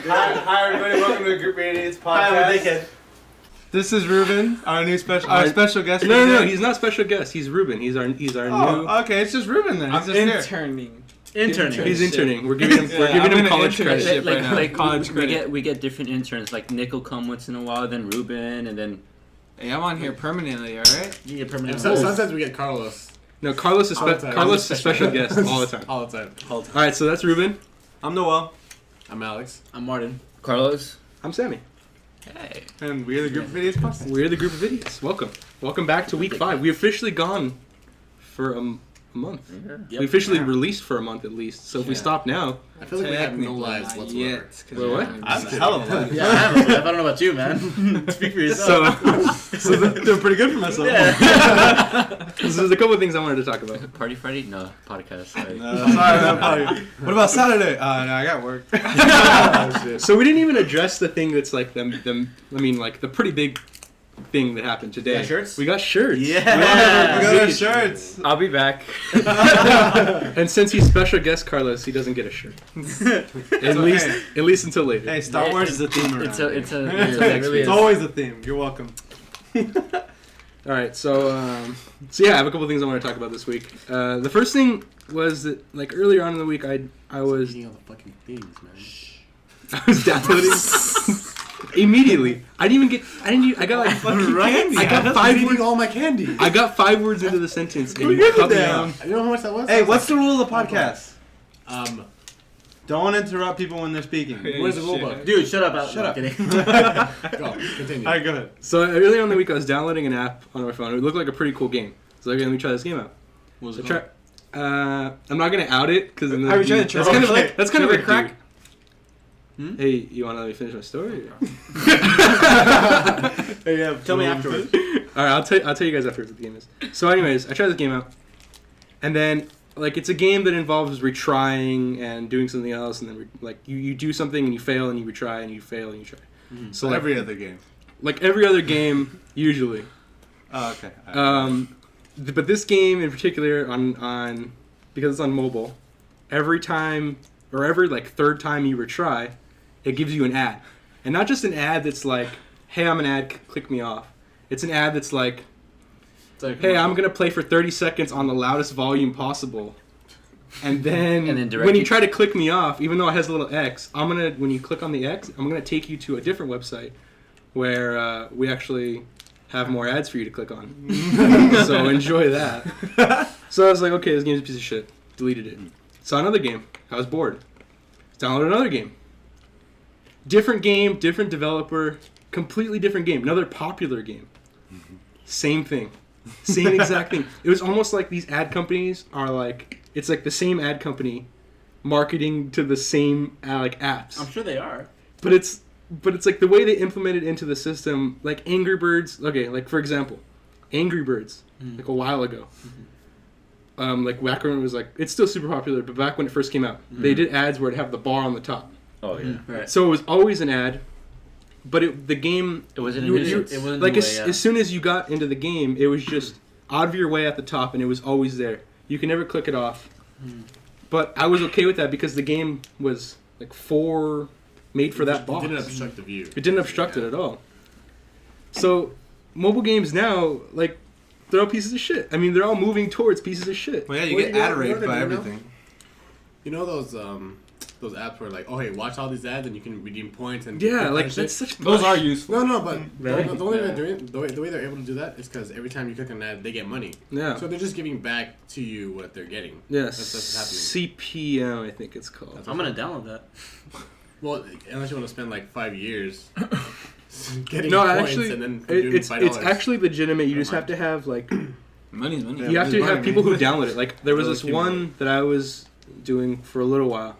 Hi, everybody. Welcome to the Group Idiots Podcast. Hi, I'm This is Ruben, our new special guest. No, he's not special guest. He's Ruben. He's our new. Okay, it's just Ruben then. He's just interning. He's interning. We're giving him college credit. Like college credit. We get different interns. Like Nick will come once in a while, then Ruben, and then. Hey, I'm on here permanently. All right. You get permanent. Sometimes we get Carlos. No, Carlos is a special guest all the time. All the time. All right, so that's Ruben. I'm Noel. I'm Alex. I'm Martin. Carlos. I'm Sammy. Hey. And we're the Group of Idiots Podcast. We're the Group of Idiots. Welcome back to week 5. We've officially gone for a month. Yeah. We officially released for a month at least. So if we stop now, I feel like we have no lives whatsoever. Wait, what? I have a hell of a life. Yeah, I have a life. I don't know about you, man. Speak for yourself. So Doing pretty good for myself. there's a couple of things I wanted to talk about. Party Friday? No, podcast. Sorry, what about Saturday? No, I got work. So we didn't even address the thing that's like the pretty big thing that happened today. You got shirts? We got shirts. We got our shirts. I'll be back. And since he's special guest Carlos, he doesn't get a shirt. At least until later. Hey, Star Wars is a theme around It's here. really It's always a theme. You're welcome. All right, so yeah, I have a couple things I want to talk about this week. The first thing was that like earlier on in the week, I was Eating all the fucking things, man. I was downloading immediately. I got like fucking candy. I got 5 words. all my candy. I got 5 words into the sentence and you Get it cut me down. off. You know how much that was? Hey, what's the rule of the podcast? Um, Don't interrupt people when they're speaking. what is the rule book? Dude, shut up. Shut up. Kidding. Go, continue. All right, go ahead. So earlier in the week, I was downloading an app on my phone. It looked like a pretty cool game. So okay, let me try this game out. What was So it called? I'm not gonna out it because Have you tried to that's kind of a crack? Hey, you want to let me finish my story? Hey, yeah, Tell me afterwards. All right, I'll tell you guys afterwards what the game is. So, anyways, I tried this game out, and then like it's a game that involves retrying and doing something else, and then you do something and you fail and you retry and you fail and you try. Mm-hmm. So like, like every other game. like every other game usually. Oh, okay. But this game in particular on because it's on mobile, every time or every like third time you retry, it gives you an ad, and not just an ad that's like, "Hey, I'm an ad, click me off." It's an ad that's like, "Hey, I'm gonna play for 30 seconds on the loudest volume possible," and then when you try to click me off, even though it has a little X, when you click on the X, I'm gonna take you to a different website where we actually have more ads for you to click on. So enjoy that. So I was like, okay, this game's a piece of shit. Deleted it. Saw another game. I was bored. Downloaded another game. Different game, different developer, completely different game. Another popular game. Same thing. Same exact thing. It was almost like these ad companies are like, it's like the same ad company marketing to the same like apps. I'm sure they are. But it's like the way they implement it into the system, like Angry Birds. Okay, like for example, Angry Birds, like a while ago. Like back when it was like, it's still super popular, but back when it first came out, they did ads where it'd have the bar on the top. Oh yeah. Right. So it was always an ad, but the game, It wasn't you- a you- nuisance. It wasn't like the way, as soon as you got into the game, it was just out of your way at the top, and it was always there. You can never click it off. But I was okay with that because the game was like made for that box. It didn't obstruct the view. It didn't obstruct it at all. So, mobile games now, like, they're all pieces of shit. I mean, they're all moving towards pieces of shit. Well, yeah, you Well, get you know- ad you know raped what by they're doing everything. You know those apps where like, oh hey, watch all these ads and you can redeem points and Yeah, get like, shit? that's such Those are bullshit. useful. No, but Very. the way they're doing the way they're able to do that is because every time you click an ad, they get money. Yeah. So they're just giving back to you what they're getting. Yes. That's happening. CPM, I think it's called. I'm gonna download that. Well, unless you want to spend like 5 years getting No, points actually, and then doing it's $5. actually legitimate. You just have to have, like, Money's money. you have to have money, people man. who download it. Like, there was Really this cute. one that I was doing for a little while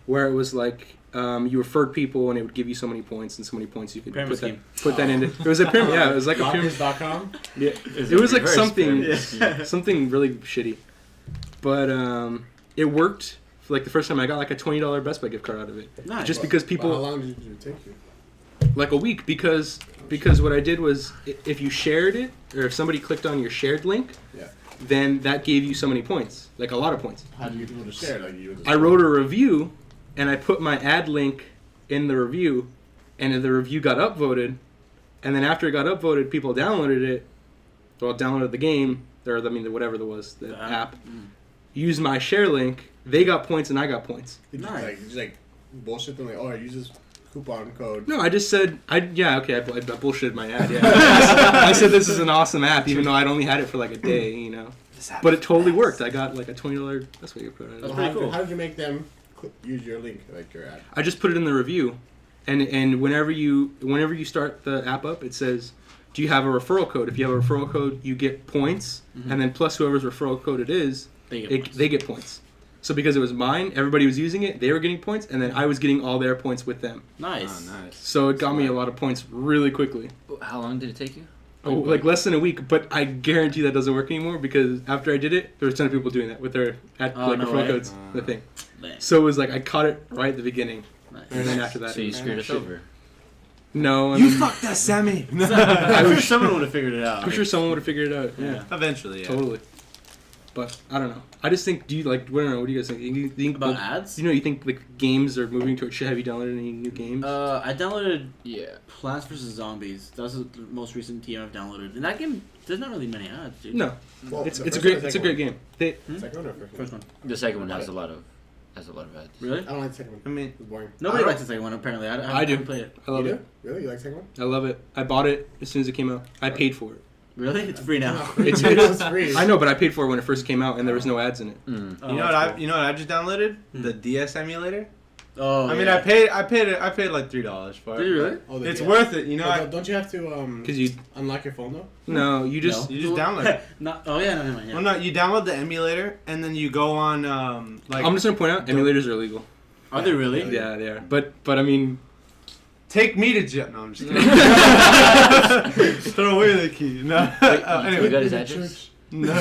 where it was like, you referred people and it would give you so many points and so many points you could Pyramid put that into. It was a pyramid. Yeah, it was like a pyramid. Lockers.com? Yeah, it was like reverse something pyramid. something really shitty, but it worked. For like the first time, I got like a $20 Best Buy gift card out of it, Nice. just because How people long did it take you? like a week because what I did was if you shared it or if somebody clicked on your shared link, Yeah. then that gave you so many points, like a lot of points. How do you get people to share? Like you just I wrote a review and I put my ad link in the review, and the review got upvoted, and then after it got upvoted, people downloaded it, downloaded the game, or whatever it was, the app, used my share link, they got points and I got points. Did you like bullshit them like, oh, I use this coupon code? No, I just said, I bullshitted my ad, yeah. I said this is an awesome app, even though I'd only had it for like a day, you know. But it totally worked. I got like a $20, that's what you put on it. That's pretty cool. How did you make them use your link, like your ad? I just put it in the review, and whenever you start the app up, it says, do you have a referral code? If you have a referral code, you get points, and then plus whoever's referral code it is, they get points. So because it was mine, everybody was using it, they were getting points, and then I was getting all their points with them. Nice. Oh, nice. So it got me a lot of points really quickly. How long did it take you? Oh, like less than a week, but I guarantee that doesn't work anymore because after I did it, there was a ton of people doing that with their referral codes, the thing. So it was like I caught it right at the beginning, and then after that. So you screwed us over. No, You fucked us, Sammy. I'm sure someone would have figured it out. I'm sure someone would have figured it out. Yeah, Eventually, yeah. totally. But I don't know. I just think. Do you like? I don't know. What do you guys think? You think About ads? You think like games are moving to it? Have you downloaded any new games? I downloaded Plants vs Zombies. That's the most recent TM I've downloaded. And that game, there's not really many ads, dude. No, Well, it's the a first great one or it's a second great one? game. They, Second one or first one? First one. The second one has a lot of ads. Really? I don't like the second one. I mean, It's boring. Nobody I likes the second one, apparently. I I do. haven't played it. I love You it. do? Really? You like the second one? I love it. I bought it as soon as it came out. I paid for it. Really? It's free now. It's free. I know, but I paid for it when it first came out, and there was no ads in it. Oh, you know what I just downloaded? The DS emulator. Oh, I mean, yeah. I paid like $3 for it. Did you really? Oh, the It's DS. worth it, you know. But don't you have to Because you unlock your phone though? no, you just You just download it. Oh, yeah, no, yeah. Well, no, you download the emulator and then you go on like. I'm just gonna point out emulators are illegal. Are they really? Yeah, they are. But I mean, Take me to jail. No, I'm just kidding. Throw away the key. No. Anyway. You got his address? No.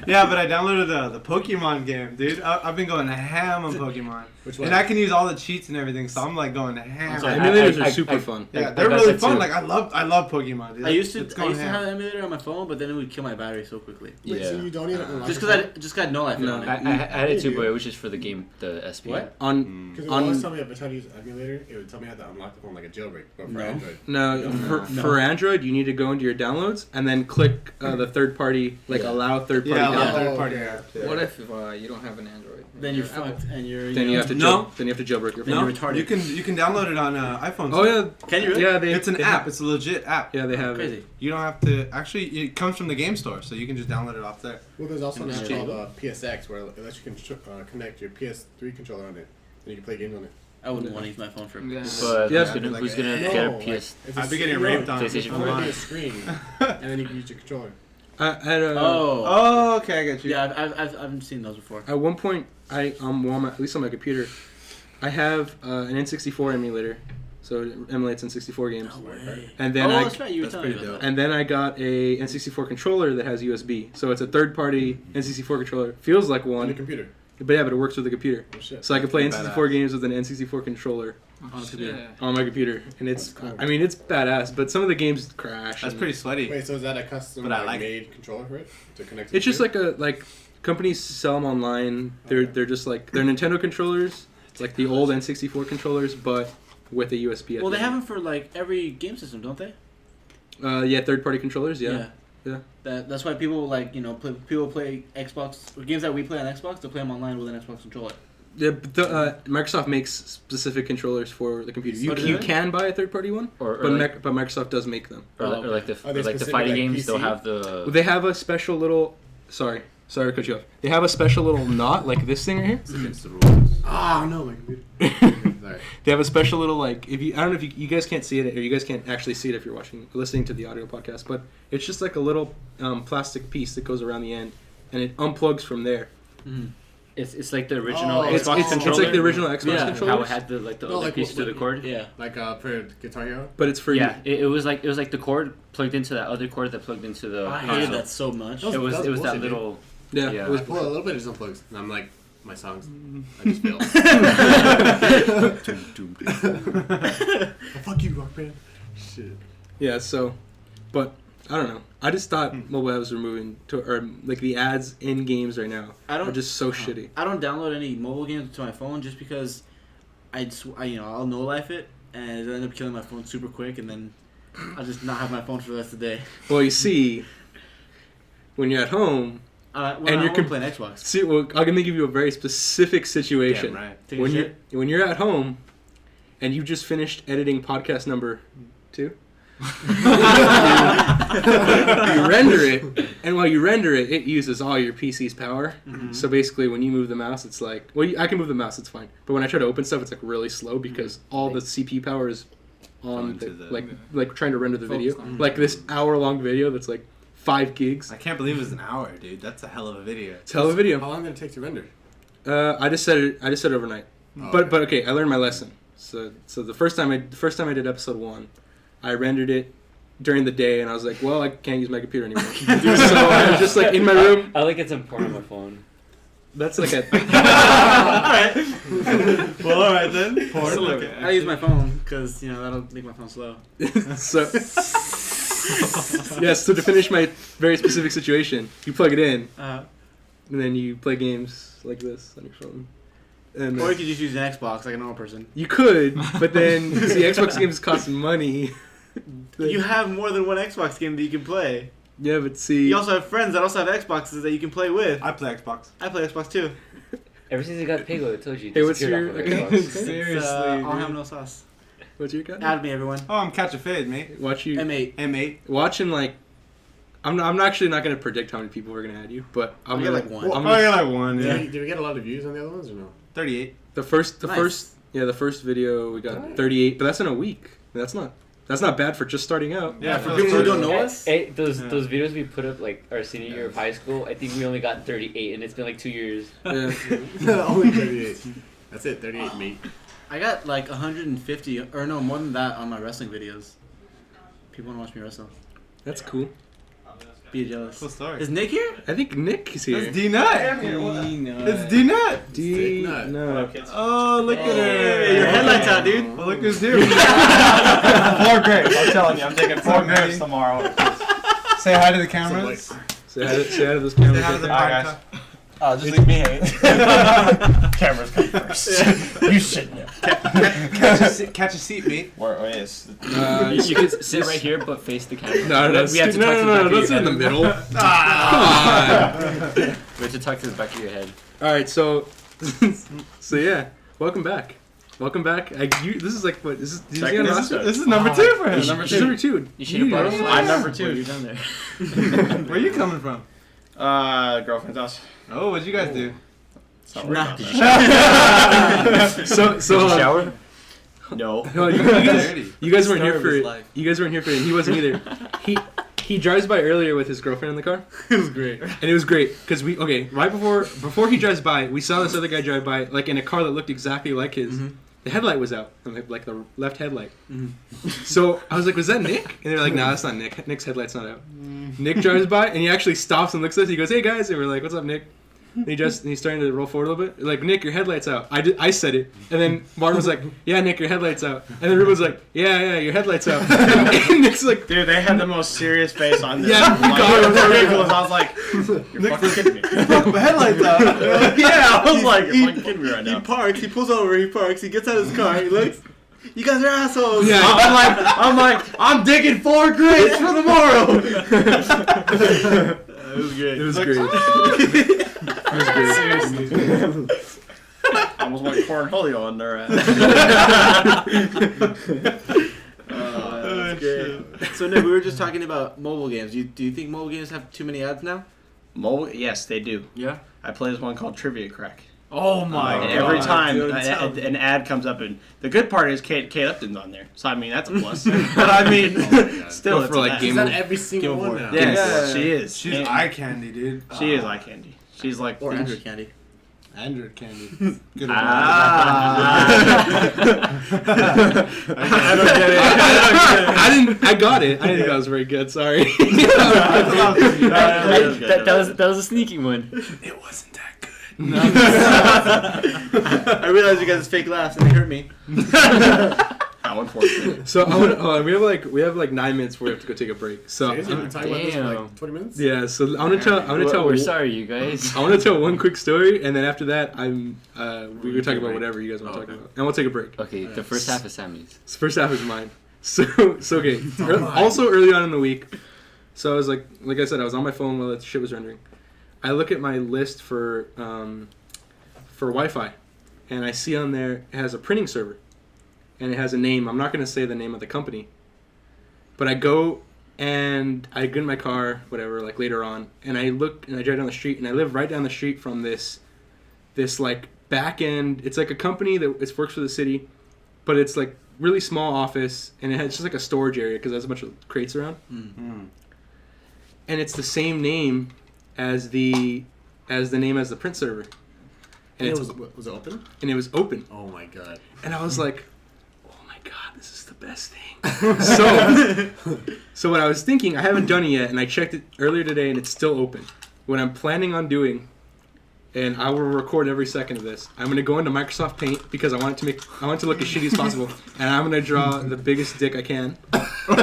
Yeah, but I downloaded the Pokemon game, dude. I've been going ham on Pokemon. Which one? And I can use all the cheats and everything, so I'm like going ham. sorry, emulators I- are super I- fun. Yeah, I they're got really that fun. too. Like I love Pokemon, dude. I used to It's going have ham. an emulator on my phone, but then it would kill my battery so quickly. Wait, so you don't even unlock Just your because I just got no life No. on I it. had it too, but it was just for the game, the SP. What? On Because it would always on tell me every time I use emulator, it would tell me I had to unlock the phone like a jailbreak, but for No. Android. no for Android, you need to go into your downloads and then click the third party allow third party Yeah, download. third party yeah. app. Yeah. What if you don't have an Android? Then you're fucked, and you're. Then you have to No. then you have to jailbreak your Then phone. you're retarded. You can download it on iPhones. Oh yeah, Can you really? yeah. It's an they app. have- It's a legit app. yeah, they have it. Crazy. You don't have to. Actually, it comes from the game store, so you can just download it off there. Well, there's also an app Interesting. called PSX where it lets you connect your PS3 controller on it, and you can play games on it. I wouldn't want to use my phone for. Yeah. But Yeah. who's gonna No, get a like, PS? it's I've been getting you know, raped on PlayStation It's four. gonna be a screen, and then you can use your controller. I had a, Oh, okay, I got you. Yeah, I've seen those before. At one point, at least on my computer, I have an N64 emulator, so it emulates N64 games. No way. And then that's right. You were that's telling me pretty about dope. that. And then I got a N64 controller that has USB. So it's a third-party N64 controller. Feels like On your one, computer. but yeah, but it works with the computer. Oh shit. So I can play That's N64 badass. games with an N64 controller On the computer. Yeah. on my computer, and it's. That's cool. I mean, it's badass, but some of the games crash. That's and- pretty sweaty. Wait, so is that a custom But I like made controller for it to connect? to It's the just like companies sell them online. They're just like they're Nintendo controllers, like the old N64 controllers, but with a USB. at Well, the they have end. them for like every game system, don't they? Yeah, third-party controllers. Yeah. Yeah. That's why people people play Xbox or games that we play on Xbox. They play them online with an Xbox controller. Yeah, but Microsoft makes specific controllers for the computer. Oh, do You they? can buy a third-party one, Or but like, but Microsoft does make them. or like the Are they specific, fighting like, games, they'll PC? have the. They have a special little. Sorry to cut you off. They have a special little knot like this thing right here. It's against the rules. Ah, no, my computer. Sorry. They have a special little like I don't know if you guys can't see it or you guys can't actually see it if you're listening to the audio podcast, but it's just like a little plastic piece that goes around the end and it unplugs from there. It's like the original Oh, Xbox It's controller. like the original Xbox yeah, controller. how it had the No, other like piece to what- the cord. Yeah. Like for Guitar Hero. But it's for Yeah, it was like the cord plugged into that other cord that plugged into the. I console. hated that so much. That It was That's that bullshit, dude. little. yeah. Yeah. It was I pull a little bit, it just unplugs, and I'm like, my songs. I just failed. Fuck you, Rock Band. Shit. yeah. So, but I don't know. I just thought mobile apps were moving to or like the ads in games right now I don't are just so shitty. I don't download any mobile games to my phone just because I'll no life it, and it'll end up killing my phone super quick, and then I'll just not have my phone for the rest of the day. Well, you see, when you're at home, When you're playing Xbox. see, well, I'm gonna give you a very specific situation. Damn right. Take a shit. When you're at home, and you just finished editing podcast number 2. You render it, and while you render it, it uses all your PC's power. Mhm. So basically, when you move the mouse, it's like, well, I can move the mouse, it's fine. But when I try to open stuff, it's like really slow because all the CPU power is on, Onto the- like trying to render the video, Focused on- like this hour-long video that's like 5 gigs. I can't believe it was an hour, dude. That's a hell of a video. It's a hell of a video. How long did it take to render? I just said it overnight. Oh, But okay, I learned my lesson. So the first time I did episode 1, I rendered it during the day, and I was like, well, I can't use my computer anymore. So I was just like in my room. I like it's important on my phone. That's like a Well, all right then. Porn. So, Okay. I use my phone because that'll make my phone slow. so. Yes, so to finish my very specific situation, you plug it in, and then you play games like this on your phone. And Or you could just use an Xbox like a normal person. you could, but then see, Xbox games cost money. You have more than one Xbox game that you can play. Yeah, but see, You also have friends that also have Xboxes that you can play with. I play Xbox. I play Xbox too. Ever since I got Paygo, I told you. Hey, what's disappeared your off of account? Xbox. Seriously, I'll dude. have no sauce. what's your account? Add me, everyone. Oh, I'm catch a fade, mate. Watch you M8. M8. watching like. I'm actually not gonna predict how many people are gonna add you, but I'm I'll gonna get like one. Oh, I'm I gonna, got like one. Yeah. Did we get a lot of views on the other ones or no? 38. the first Nice. the first video we got 38, but that's in a week. That's not bad for just starting out. Yeah, for people who don't know us. Those Yeah. those videos we put up like our senior year of high school, I think we only got 38, and it's been like 2 years. Yeah. Only 38. That's it, 38, mate. I got like 150, or no, more than that on my wrestling videos. People want to watch me wrestle. That's cool. Be jealous. Cool story. Is Nick here? I think Nick is here. That's D Nut. It's D Nut. D Nut. no. Oh, look at her. Hey, your headlights out, dude. Well, look who's here. 4 grapes. I'm telling you, I'm taking 4 grapes tomorrow. Say hi to the cameras. Say hi to those Say cameras. hi to the Alright, podcast. Just leave me hanging. Cameras come first. You shouldn't have. Catch a seat, mate. Where is? You can sit right here, but face the camera. No, We have to tuck no, this back of don't your sit in the head. middle. We have to tuck this back of your head. All right, so yeah, welcome back. This is like what? This is This is number 2 for him. Number 2. You should have brought us. I'm number Well, 2. you're done there. Where are you coming from? Girlfriend's house. Oh, what'd you guys do? It's not Nah. worth it. So Did you shower? No. no, you guys weren't here for it. You guys weren't here for it. And he wasn't either. He drives by earlier with his girlfriend in the car. It was great. And it was great because right before he drives by, we saw this other guy drive by like in a car that looked exactly like his. Mhm. The headlight was out, like the left headlight. Mhm. So I was like, "Was that Nick?" And they're like, "No, that's not Nick. Nick's headlight's not out." Nick drives by and he actually stops and looks at us. He goes, "Hey guys," and we're like, "What's up, Nick?" And he's starting to roll forward a little bit. Like, "Nick, your headlight's out." I said it, and then Martin was like, "Yeah, Nick, your headlight's out." And then Ruben was like, "Yeah, your headlight's out." And Nick's like, Dude, they had the most serious face on this. Yeah, Like, God, it was I was ridiculous. I was like, you're fucking kidding me. My headlights out. Yeah, I was like, you're fucking kidding me right He now. parks, he pulls over, he gets out of his car, he looks. You guys are assholes. Yeah. I'm digging 4 grapes for tomorrow. It was great. "It was great." It was great. Seriously. I almost went cornholio on their ass. That's great. So Nick, we were just talking about mobile games. Do you think mobile games have too many ads now? Mobile, yes, they do. Yeah. I play this one called Trivia Crack. Oh my And god. every time dude, tell me. an ad comes up, and the good part is Kate Upton's on there, so I mean that's a plus. But I mean, still, Go it's for, like, an ad. Game She's on Over. every single Game one Over. now. Yes, Yeah. she is. She's And eye candy, dude. She is eye candy. She's like Or Android candy. Android candy. Good Ah. I don't get it. I got it. I didn't think that was very good. Sorry. That was a sneaky one. It wasn't that good. I realized you guys' fake laughs and they hurt me. How unfortunate. So we have like 9 minutes before we have to go take a break. So Seriously, we're talking about this for Damn. like 20 minutes? yeah, so I want to tell. We're sorry, you guys. I want to tell one quick story, and then after that, we can talk about whatever you guys want to talk about, and we'll take a break. Okay, the first half is Sammy's. So first half is mine. So okay. Also early on in the week, so I was like I said, I was on my phone while that shit was rendering. I look at my list for Wi-Fi, and I see on there it has a printing server, and it has a name. I'm not going to say the name of the company, but I go and I get in my car, whatever, like later on, and I look and I drive down the street, and I live right down the street from this like back end. It's like a company that works for the city, but it's like really small office, and it has just like a storage area because there's a bunch of crates around, and it's the same name as the print server, and And it was it open? and it was open, Oh my god. and I was like, oh my god, this is the best thing. So what I was thinking, I haven't done it yet, and I checked it earlier today, and it's still open. What I'm planning on doing, and I will record every second of this, I'm gonna go into Microsoft Paint because I want it to look as shitty as possible, and I'm gonna draw the biggest dick I can, and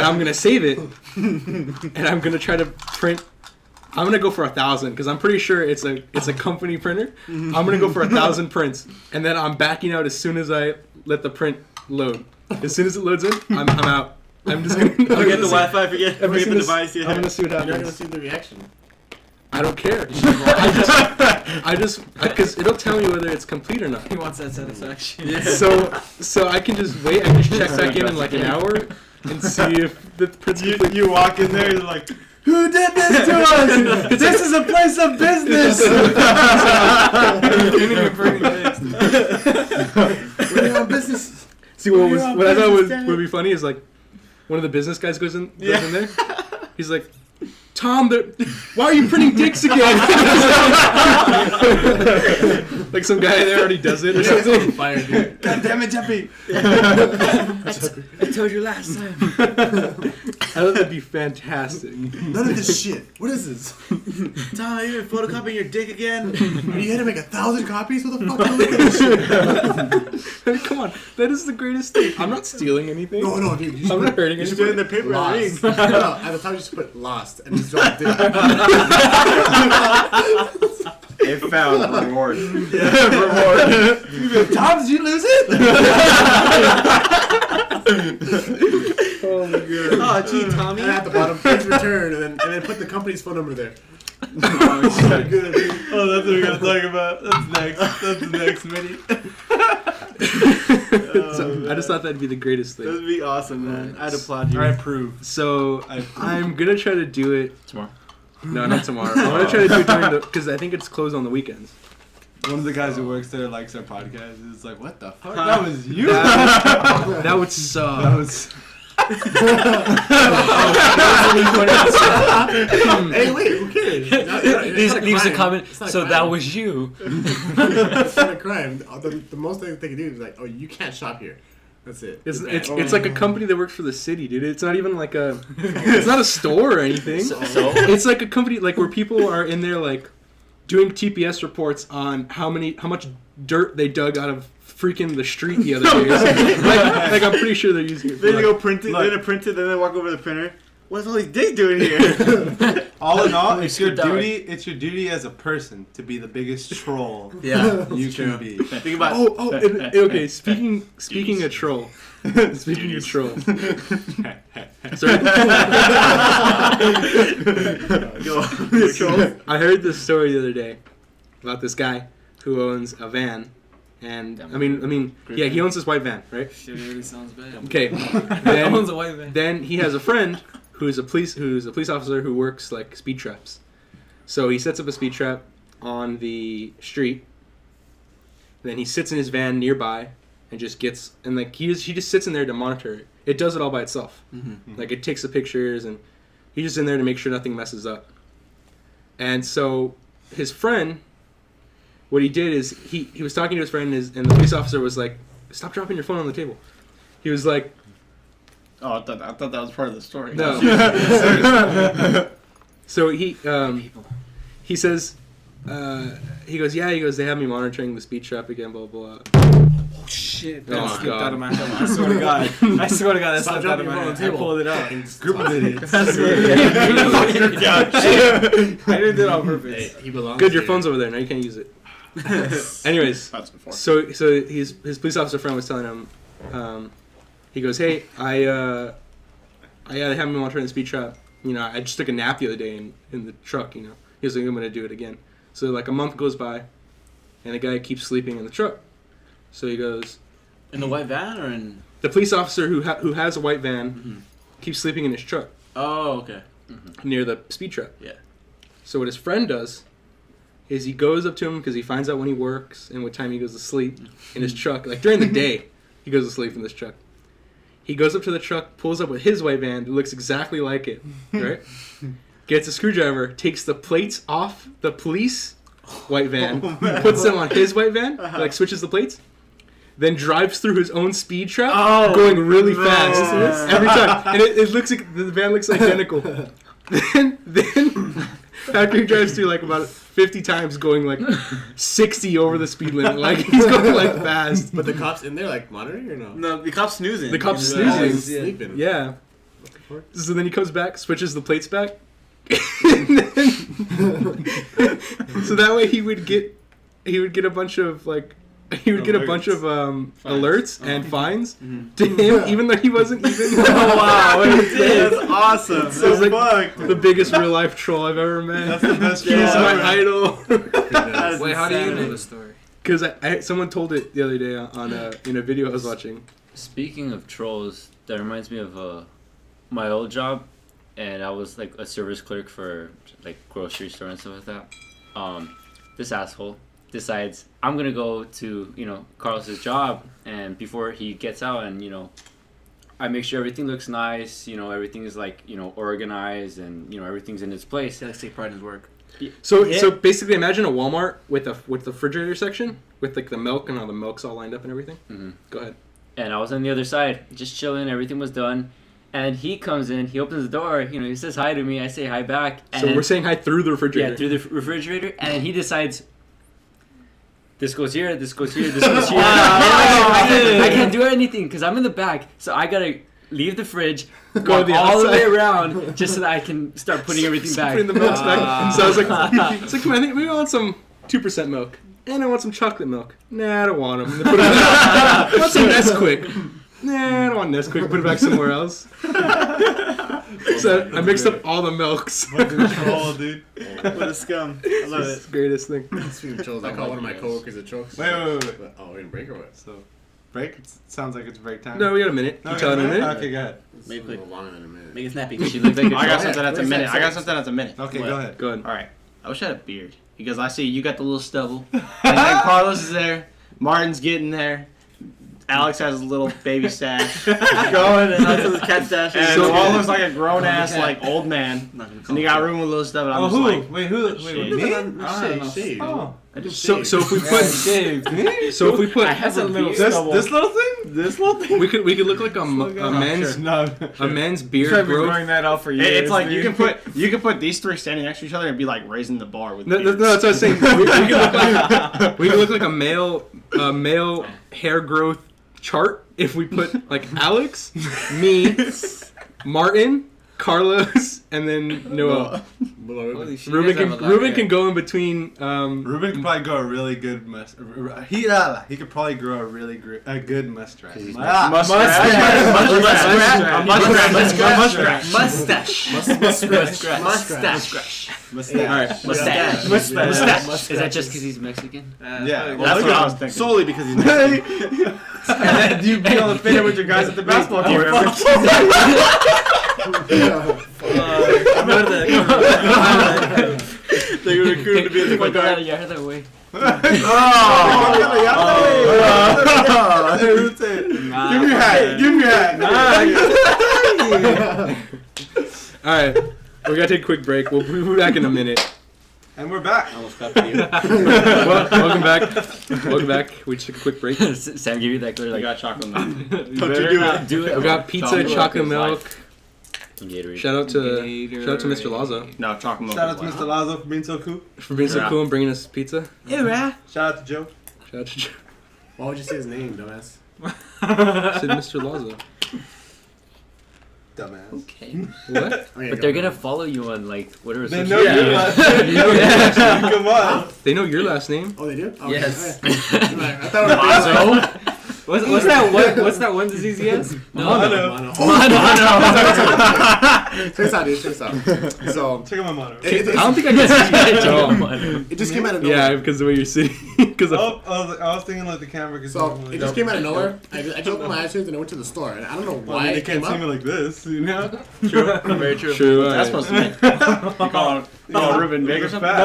I'm gonna save it, and I'm gonna try to print. I'm gonna go for 1,000 because I'm pretty sure it's a company printer. I'm gonna go for 1,000 prints, and then I'm backing out as soon as I let the print load. As soon as it loads in, I'm out. I'm just gonna Forget the Wi-Fi. Forget the device. I'm Yeah. gonna see what You're not gonna happens. see the reaction. I don't care. Because it'll tell me whether it's complete or not. He wants that satisfaction. So I can just wait. I can just check back in like an hour and see if the print's complete. You walk in there, you're like, who did this to us? This is a place of business. We're on business. See what I thought would be funny is like one of the business guys goes in there. He's like, Tom, why are you printing dicks again? Like some guy there already does it or something. Fire, dude. God damn it, Jeffy. I told you last time. I thought that'd be fantastic. None of this shit. What is this? Tom, you're photocopying your dick again. You had to make 1,000 copies? What the fuck? Look at this shit. Come on, that is the greatest thing. I'm not stealing anything. No, dude. You I'm not hurting you should anybody. put in the paper Lost. no, at the top you just put lost and just dropped it. It found reward. Tom, did you lose it? Oh my god. Oh, gee, Tommy. And at the bottom, please return, and then put the company's phone number there. Oh, that's what we're gonna talk about. That's the next mini. So, I just thought that'd be the greatest That thing. would be awesome, man. I'd applaud you. I approve. So I'm gonna try to do it. Tomorrow. No, not tomorrow. I'm gonna try to do it during because I think it's closed on the weekends. One of the guys who works there likes our podcast. It's like, what the fuck? That was you. That would suck. That was. Hey, wait, who cares? Leaves a comment. It's not a So crime. that was you. It's not a crime. The most thing they can do is like, oh, you can't shop here. That's it. It's like a company that works for the city, dude. It's not even like a. It's not a store or anything. So It's like a company like where people are in there like doing TPS reports on how much dirt they dug out of freaking the street the other day. Or something. like I'm pretty sure they're using it. For, Then like, they go print it, Look. then they print it, then they walk over to the printer. What's all these dicks doing here? All in all, it's your Scoot down. duty. It's your duty as a person to be the biggest troll Yeah. you can be. Think about okay. Speaking of troll. Speaking of troll. Sorry. I heard this story the other day about this guy who owns a van, and I mean, yeah, he owns this white van, right? Shit, it really sounds bad. Okay. Owns a white van. Then he has a friend who's a police officer who works like speed traps. So he sets up a speed trap on the street. Then he sits in his van nearby and just gets he just sits in there to monitor it. It does it all by itself. Mm-hmm. Like it takes the pictures and he's just in there to make sure nothing messes up. And so his friend, what he did is he was talking to his friend and the police officer was like, "Stop dropping your phone on the table." He was like, Oh, I thought that was part of the story. "No." So he says, he goes, "Yeah," he goes, "They have me monitoring the speed trap again, blah blah." Blah. shit. Oh, That slipped God. out of my hand. I swear to God. I swear to God, that Stop slipped out of dropping my your phone on hand. the I table. pulled it out. Group of idiots. I didn't do it on purpose. Hey, he belongs Good, your here. phone's over there. Now you can't use it. Anyways, That's before. so his police officer friend was telling him, he goes, hey, I haven't been watching the speed trap. You know, I just took a nap the other day in the truck. You know, he was like, I'm gonna do it again. So like a month goes by, and the guy keeps sleeping in the truck. So he goes, In the white van or in? the police officer who has a white van keeps sleeping in his truck Oh, okay. near the speed trap. Yeah. So what his friend does is he goes up to him because he finds out when he works and what time he goes to sleep in his truck. Like during the day, he goes to sleep in this truck. He goes up to the truck, pulls up with his white van that looks exactly like it, right? Gets a screwdriver, takes the plates off the police white van, puts them on his white van, like switches the plates, then drives through his own speed trap, going really fast every time. And it looks like the van looks identical. then after he drives through like about 50 times, going like 60 over the speed limit, like he's going like fast. But the cops in there like monitoring or no? No, the cop's snoozing. The cop's In the- snoozing. He's sleeping. Yeah. So then he comes back, switches the plates back. And then, so that way he would get a bunch of like alerts and fines to him, even though he wasn't even. Oh wow, that's awesome. So it's like fucked. the biggest real life troll I've ever met. That's the best He's troll my ever. idol. Wait, how do you know the story? Because someone told it the other day in a video I was watching. Speaking of trolls, that reminds me of my old job, and I was like a service clerk for like grocery store and stuff like that. This asshole decides I'm gonna go to Carlos's job, and before he gets out, and I make sure everything looks nice. Everything is like organized, and everything's in its place. He likes to take pride in his work. So basically, imagine a Walmart with the refrigerator section with like the milk and all the milk's all lined up and everything. Mm-hmm. Go ahead. And I was on the other side, just chilling. Everything was done. And he comes in, he opens the door, he says hi to me, I say hi back. And So we're saying hi through the refrigerator. yeah, through the refrigerator, and he decides, this goes here, this goes here, this goes here. I can't do anything because I'm in the back, so I gotta leave the fridge, go the all the way outside. around, just so that I can start putting everything back. Putting the milk back. So I was like, it's like, I think we want some 2% milk. And I want some chocolate milk. Nah, I don't want them. Put it back. I want some Nesquik. Nah, I don't want Nesquik. Put it back somewhere else. So I mixed up all the milks. Fucking troll, dude. What a scum. I love It's the greatest thing. Speaking of trolls, I call one of my coworkers a troll. Wait. Oh, we're in break or what? So, break? It sounds like it's break time. No, we got a minute. No, You tell it in a minute. Okay, go ahead. It's Make a little longer than a minute. Make it snappy. She looked like a I got troll. something that's a Where's minute. that I got sex? something that's a minute. Okay, What? go ahead. Go ahead. All right. I wish I had a beard because I see you got the little stubble. And then Carlos is there. Martin's getting there. Alex has a little baby stash going, and His cat stash. and So- all looks like a grown ass like old man. Not gonna call And you him got troll. room with little stuff. And I'm Oh, just who? like, Wait, who? Wait, shave. me? Shave. Oh. I just So shaved. so if we put Me? so if we put I have a little This stubble. little thing? This little thing? we could look like a men's No. a men's beard I've been growth. growing that out for years. It's like you dude. can put these three standing next to each other and be like raising the bar with No, beards. that's what I was saying. We could look like a male hair growth chart if we put like Alex, me, Martin, Carlos, and then Noah. Holy shit, Ruben you guys have a lot Ruben of can go in between. Ruben could probably grow a really good mustache. He could probably grow a really a good mustache. Mustache. Mustache. All right. Mustache. Is that just because he's Mexican? Yeah. That's what I was thinking. Solely because he's Mexican. And then you be able to fit in with your guys at the basketball game. They were recruited to be at the point guard. Yeah, that way. Give me your hat. Give me your hat. All right. We gotta take a quick break. We'll be back in a minute. And we're back. Well, welcome back. We just took a quick break. Sam give you that clear I like got chocolate milk. Don't you do it. do it. We got pizza, chocolate milk. Gatorade. Shout out to Mr. Lazo No, chocolate milk. Shout out is to last. Mr. Lazo for being so cool. for being so Yeah. cool and bringing us pizza. Shout out to Joe. Shout out to Joe. Why would you say his name, dumbass? Said Mr. Lazo. Dumbass. Okay. What? Okay, But go they're ahead. gonna follow you on like whatever. They social know media. your last name. You know your last name. Come on. They know your last name. Oh, they do? Oh, Yes. Okay. I thought it was What's that one disease he has? Mono. Check this out, dude. Check this out. So, Check out my monitor. I don't think I can see it. it just came out of nowhere. Yeah, because the way you're sitting. Because Oh, I was thinking like the camera could So, it just came out of nowhere. I just opened my iTunes and I went to the store. And I don't know why they it came can't see me up. like this, you know? True. Very true. True. What's that supposed to mean? You call Ruben big or something? No.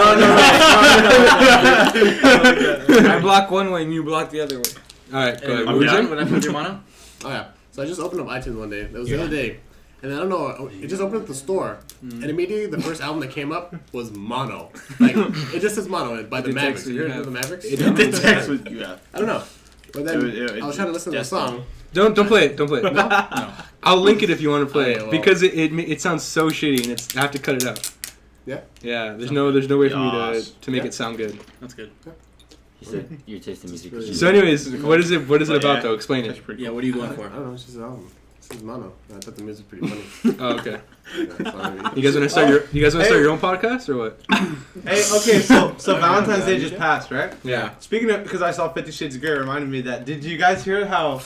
I block one way and you block the other way. All right, go ahead. I'm What were you done. saying? What happened with your mono? Oh, yeah. So, I just opened up iTunes one day. That was the other day. And I don't know, it just opened up the store. And immediately the first album that came up was Mono. Like, it just says Mono by the The Mavericks. text You that heard you of the Mavericks? The text was you have. I don't know. But then It I was trying to listen to the song. Don't play it. Don't play it. No? I'll link it if you want to play Okay, it well. because it sounds so shitty and I have to cut it out. Yeah? Yeah. There's no way for me Gosh. to make Yeah. it sound good. That's good. He said you're tasting music. So, anyways, what is it? What is it about yeah. though? Explain it. That's pretty Yeah, cool. what are you I going for? don't know, it's just an album. It says Mono. I thought the music was pretty funny. Oh, okay. Yeah, sorry. You guys want to start your own podcast or what? Hey, okay, so Valentine's Day just passed, right? Yeah. Speaking of, because I saw 50 Shades of Grey, reminded me of that. Did you guys hear how,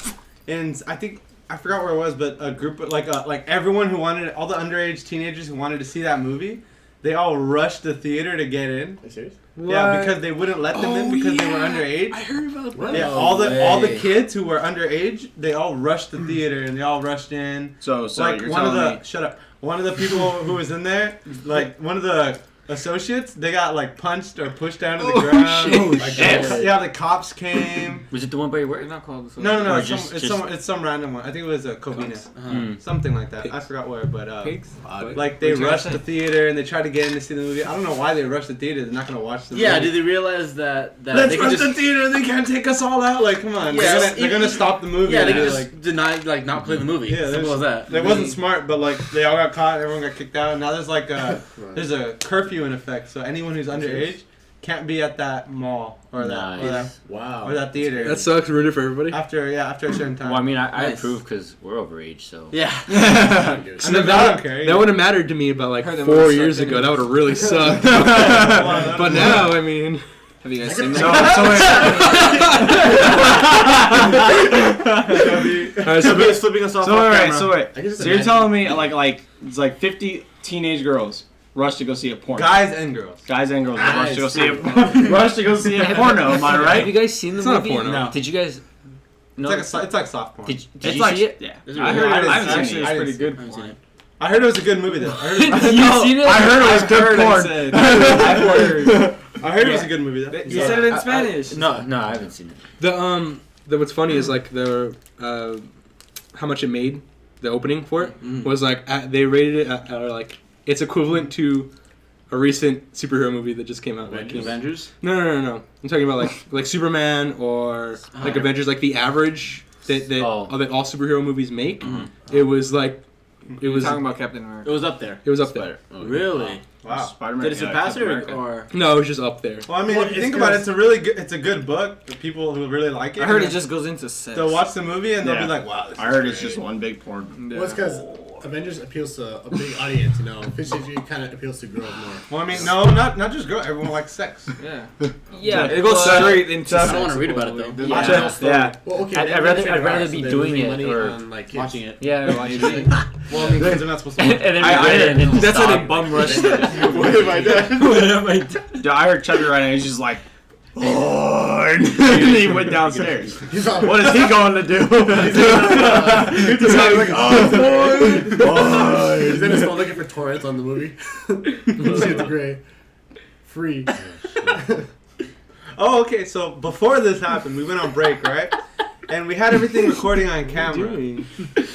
I forgot where it was, but a group of, like everyone who wanted, all the underage teenagers who wanted to see that movie, they all rushed the theater to get in. Are you serious? Yeah, because they wouldn't let them in because they were underage. I heard about that. Yeah, No all the way. kids who were underage, they all rushed the theater and they all rushed in. So Like you're one of telling the me. shut up. One of the people who was in there, like one of the associates, they got like punched or pushed down to the ground. Yeah, the cops came. Was it the one by your work? It's not called the No, Or it's just- it's some random one. I think it was a Covina, Mm. something like that. I Pigs. forgot where, but pigs. like they What you rushed trying the to theater and they tried to get in to see the movie. I don't know why they rushed the theater. They're not gonna watch the Yeah, movie. did they realize that Let's they rush could the just theater. They can't take us all out. Like, come on. Yeah, They're gonna stop the movie. yeah they and could they're just deny not play the movie. Yeah, Simple as that. It wasn't smart, but like they all got caught. Everyone got kicked out. And now there's like there's a curfew in effect. So anyone who's underage can't be at that mall or that Nice. Wow. or that theater That sucks. Ruined it for everybody. after a certain time. Well, I mean, I Nice. approve because we're overage, so. Yeah. I mean, I don't care. That would have mattered to me about like Heard that 4 would've years sucked ago. anyways. That would have really sucked. But now, I mean, Have you guys seen So, that? so flipping us off So off wait, camera. so wait. I can just So you're imagine. telling me like it's like 50 teenage girls rush to go see a porno. Guys and girls. Guys and girls Guys. rush to go see a rush to go see a porno. Am I Have right? you guys seen the It's not a movie? porno. No. Did you guys? No. It's like soft porn. Did It's you like see it? yeah. This is I really heard. good. I haven't Actually, seen it's it. pretty good. I haven't seen it. I heard it was a good movie though. I heard you seen it? I heard it was good porn. I heard it was a good movie though. You said it in Spanish. No, I haven't seen it. the what's funny is like how much it made. The opening for it was like they rated it at like it's equivalent to a recent superhero movie that just came out. Like, Avengers? No. I'm talking about like Superman or like Avengers, like the average that all superhero movies make. It was like it was talking about Captain America. It was up there. it was up there. Really? Wow. Spiderman. Did it surpass it or? No, it was just up there. Well, I mean, Well, if you it's think about it, good. it's a good book. The people who really like it, I heard it just goes into sex. they'll watch the movie and they'll Yeah. be like, "Wow, this I is heard it's great." just one big porn. Yeah. Well, it's because Avengers appeals to a big audience, you know. 50 kind of appeals to girls more. Well, I mean, no, not just girl. Everyone likes sex. Yeah. Yeah, It goes straight into I sex. don't want to read about it though. There's Yeah. not a story. Yeah. Well, okay. I'd they're rather- rated I'd rather R, so be they're doing losing it money or on, like, kids. Watching it. Yeah, watching it. Well, I mean, kids are not supposed to. And then I read it and then just That's how they stop. bum rush. What have I done? Dude, I heard Chubby right now. He's just like, porn. And he went downstairs. He's all, What is he going to do? He's like, oh, porn. He's in his phone looking for torrents on the movie. Shades of Grey. Free. Oh, okay. So before this happened, we went on break, right? And we had everything recording on camera.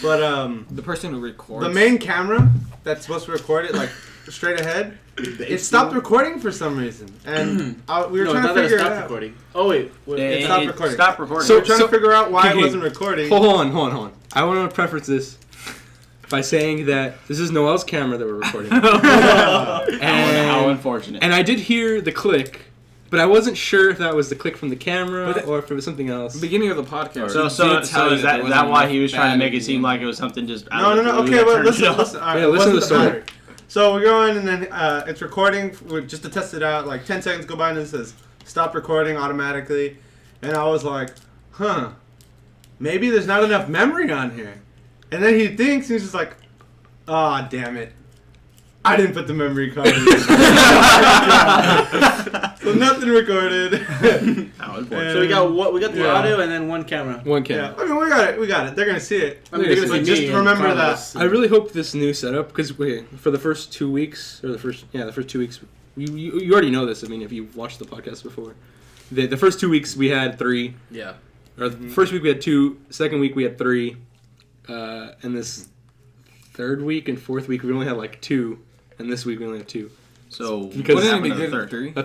But The person who records. the main camera that's supposed to record it like straight ahead, it stopped recording for some reason, and we were No, trying not to that it figure it stopped out. recording. Oh wait. It stopped recording. Stop recording. So we're trying So- to figure out why okay. it wasn't recording. Hold on. I want to preface this by saying that this is Noel's camera that we're recording. How and, unfortunate. and I did hear the click But I wasn't sure if that was the click from the camera But or if it was something else. Beginning of the podcast. So is that why he was trying to make it seem like it was something just out No. of the blue Okay, that well, turned listen. it off? Listen. All right, Yeah, listen to the what's story. matter? So we go in and then it's recording just to test it out. Like 10 seconds go by and it says stop recording automatically, and I was like, maybe there's not enough memory on here. And then he thinks he's just like, ah, damn it. I didn't put the memory card in. So nothing recorded. So we got the audio and then one camera. One Yeah, camera. I mean, we got it. They're gonna see it. I mean, they're gonna But see just me and remember Carlos. I really hope this new setup, because for the first 2 weeks, or the first 2 weeks, you already know this. I mean, if you've watched the podcast before, the first 2 weeks we had 3. Yeah. Or the first week we had 2. Second week we had 3. And this third week and fourth week we only had like 2. And this week we only have 2. So Because- what Wouldn't it happened be to the good third? three? The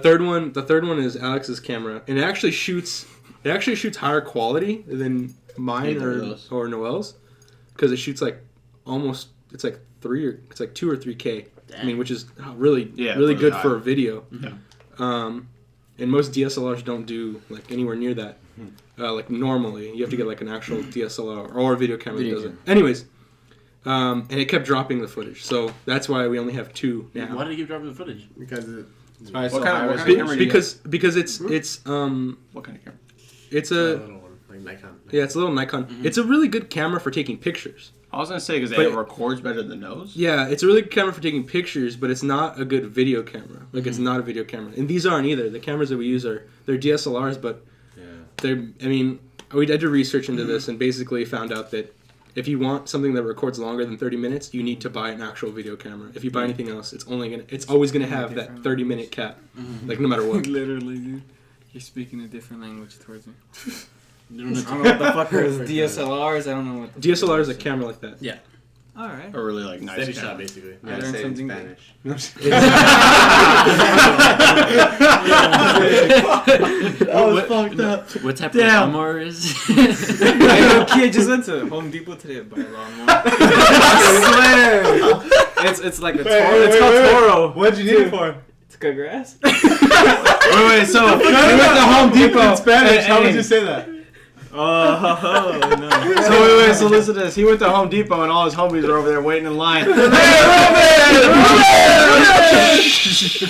third one is Alex's camera, and it actually shoots higher quality than mine Either of those. or Noel's, because it shoots like almost it's like 2 or 3K. I mean, which is really really good high. for a video. Yeah. And most DSLRs don't do like anywhere near that. Like normally, you have to get like an actual DSLR or a video camera that does it. Anyways, and it kept dropping the footage, so that's why we only have 2 now. Why did he keep dropping the footage? Because What kind of camera do you Because it's What kind of camera? it's a a little one, like Nikon. yeah, it's a little Nikon. It's a really good camera for taking pictures. I was gonna say because But- it records better than those. Yeah, it's a really good camera for taking pictures, but it's not a good video camera. Like it's not a video camera, and these aren't either. The cameras that we use they're DSLRs, but they're. I mean, we did research into this and basically found out that if you want something that records longer than 30 minutes, you need to buy an actual video camera. If you buy anything else, it's always gonna have that 30-minute cap, like no matter what. Literally, dude. You're speaking a different language towards me. You don't I have don't to- know what the fuck are DSLRs. I don't know what. The DSLR is a camera like that. Yeah. All right. Or really like nice Steady camera. shot, basically. I learned something new. That was fucked up. What type Damn. of lawnmower is? I know, kid just went to Home Depot today to buy a lawnmower. It's like a Toro. It's called Toro. What'd you need it for? To cut grass. Wait, so we went to Home Depot In Spanish, how would and- you say that? Oh no. So listen to this. He went to Home Depot and all his homies were over there waiting in line.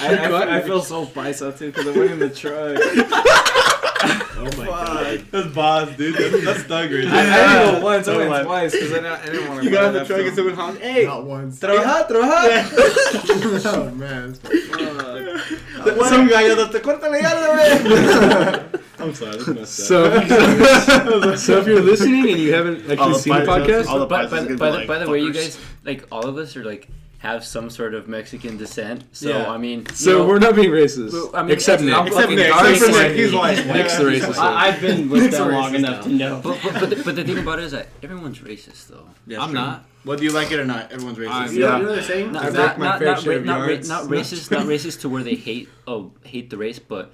I feel so bicep too because I went in the truck. Oh my god. That's boss, dude. That's thuggery. I didn't go once, I went twice because I didn't want to. You got on the truck and someone honked, hey, Not once. trabajar. Oh man. Some guy yelled, te corta la yarda, güey. I'm sorry, that's messed up. So if you're listening and you haven't actually seen the podcast, all the By Pythons the, gonna by be the, like, by the way, you fuckers. guys, like, all of us are, like, have some sort of Mexican descent. So, Yeah. I mean, so you know, we're not being racist, well, I mean, except it's- Nick. I'm Except fucking Nick. dark Except for skin. Nick. He's white. Nick's the racist. I've been with them long enough to know. But the thing about it is that everyone's racist, though. Yeah, I'm true. not. Whether you like it or not, everyone's racist. You know what they're saying? Not, I not, break my not, fair not, share ra- of not, ra- yards. not racist, not racist to where they hate the race, but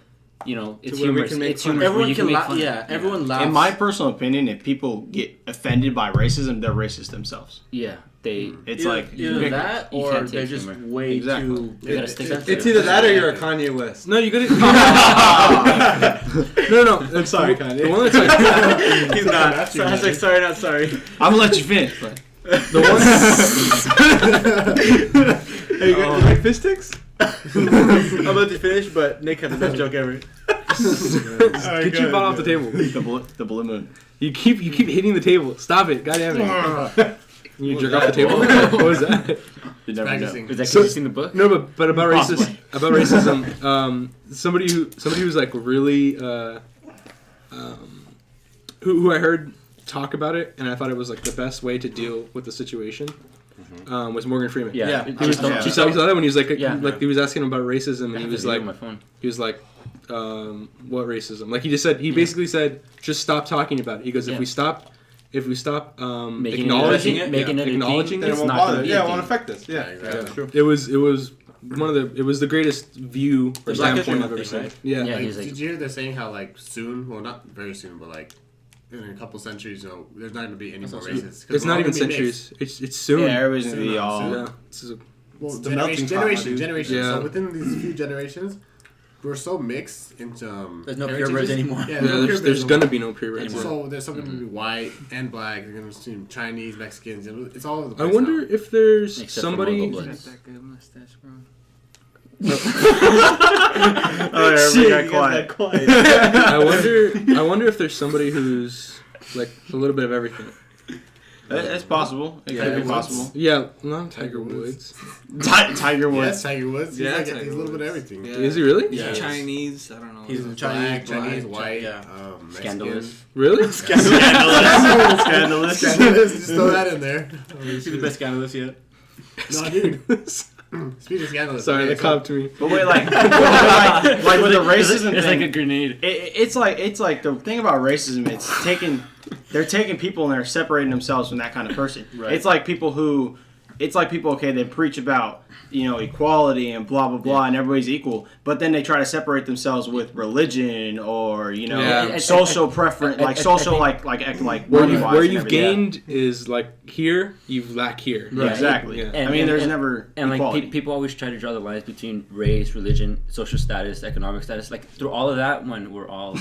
you know, it's where we humorous. can make It's fun of humorous. where Everyone you can make laugh. fun of. Yeah, everyone laughs. In my personal opinion, if people get offended by racism, they're racist themselves. Yeah, they. It's either, like either that you or can't take they're just humor. way Exactly. too. You gotta stick sensitive. It's either that or you're a Kanye West. No, you gotta. no. I'm sorry, Kanye. The one that's like He's not. Sorry, not sorry. I'm gonna let you finish, but the one. Hey, you got like fish sticks? I'm about to finish, but Nick had the best joke ever. Get your butt off the table. the blue moon. You keep hitting the table. Stop it. God damn it. You jerk off the table. What was that? You never know. Practicing. Is that because So- you've seen the book? No, but about Possibly. racism. Somebody who's like really who I heard talk about it, and I thought it was like the best way to deal with the situation. Was Morgan Freeman. Yeah. Yeah. He was Yeah. You saw that when he was like, Yeah. he was asking him about racism, and I he have was the video like, on my phone. what racism? Like he just said, he basically said, just stop talking about it. He goes, Yeah. if we stop Making acknowledging it, it, making it acknowledging a Then thing, it it's won't not bother. gonna be Yeah, a it won't thing. affect us. Yeah. Exactly. it was the greatest view or The Black History standpoint I've Month ever thing, seen. right? Yeah. Yeah, Like, he's like, did you hear they're saying how like soon, well not very soon, but like in a couple centuries, there's not going to be any more racists. 'cause It's we're not all even gonna be mixed. centuries. It's soon. Yeah, everybody's gonna be Soon, all. soon. Yeah. It's Well, the melting pot, generation, dude. generation. Yeah. So within these few generations, we're so mixed into There's no heritages. purebreds anymore. Yeah, there's gonna be no purebreds. Anymore. So there's some gonna be white and black. There's gonna be Chinese, Mexicans. It's all over the I place. wonder if there's Except for somebody. Mongol You got bloods. that good mustache, bro. Oh, everybody got quiet. I wonder if there's somebody who's like a little bit of everything. It's possible. It could be possible. Yeah, not Tiger Woods. Tiger Yes, Woods. Tiger Woods. Yeah, He's, Tiger he's a little bit of Woods. everything. Yeah. Is he really? He's Yeah. Chinese. I don't know. He's Black, Chinese, black, white, yeah. Mexican. Scandalous. Really? Scandalous. Scandalous. Scandalous. Just throw that in there. He's the best scandalous yet. No, dude. Speaking of scandalous. Sorry, okay, that copped me. But wait, like with the racism It's thing, like a grenade. it's like the thing about racism. They're taking people and they're separating themselves from that kind of person. Right. It's like people okay, they preach about equality and blah blah blah and everybody's equal, but then they try to separate themselves with religion or Yeah. social preference, like social like Where money you've, wise where and you've everything. gained is like here, you lack here. Yeah, exactly. Yeah. I mean, there's never And like equality. people always try to draw the lines between race, religion, social status, economic status. Like through all of that, when we're all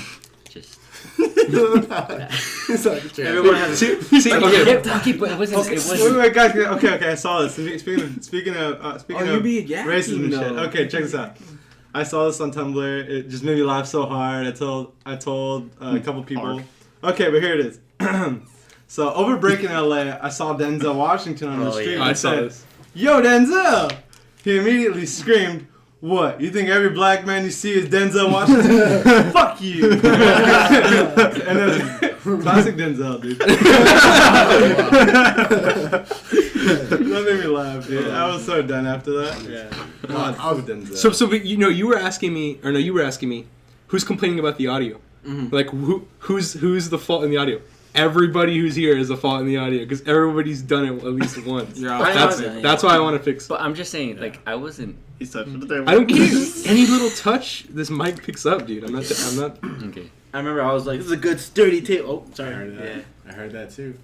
just It's like, Everyone has See, okay. okay, but it wasn't. Okay, It wait, wasn't. wait, guys. Okay, I saw this. Speaking of Oh, you of be yapping, racism and shit. though. Okay, check this out. I saw this on Tumblr. It just made me laugh so hard. I told a couple people. Okay, but here it is. So over break in LA, I saw Denzel Washington on the Oh, street yeah. I and saw said, this. "Yo, Denzel!" He immediately screamed, "What? You think every black man you see is Denzel Washington? Fuck you!" And then, classic Denzel, dude. That made me laugh, dude. I was so done after that. Yeah. God, I was- Denzel. So, but you were asking me, or no, you were asking me, who's complaining about the audio? Like, who's the fault in the audio? Everybody who's here is the fault in the audio because everybody's done it at least once. You're That's why I want to fix. But I'm just saying, like I wasn't. He's touching the table. I don't care. Any little touch, this mic picks up, dude. I'm not. Okay. I remember I was like, this is a good sturdy tape. Oh, I sorry. heard that. Yeah. I heard that too.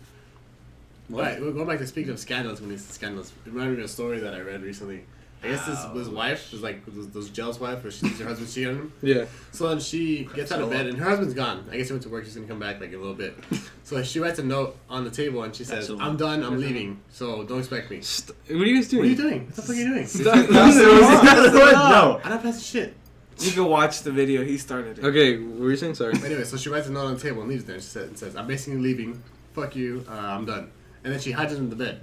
What? Right, we're going back to speaking of scandals. When he's scandalous, it reminded me of a story that I read recently. I guess his wife was like those jealous wife where she sees her husband cheating on him. Yeah. So then she gets out of bed and her husband's gone. I guess he went to work. He's gonna come back like in a little bit. So she writes a note on the table and she says, Absolutely. "I'm done. I'm leaving. So don't expect me." What are you guys doing? What are you doing? What the fuck are you doing? Stop. No, I don't pass the shit. You can watch the video. He started it. Okay, what were you saying? Sorry. Anyway, so she writes a note on the table and leaves there. She says, "I'm basically leaving. Fuck you. I'm done." And then she hides it in the bed.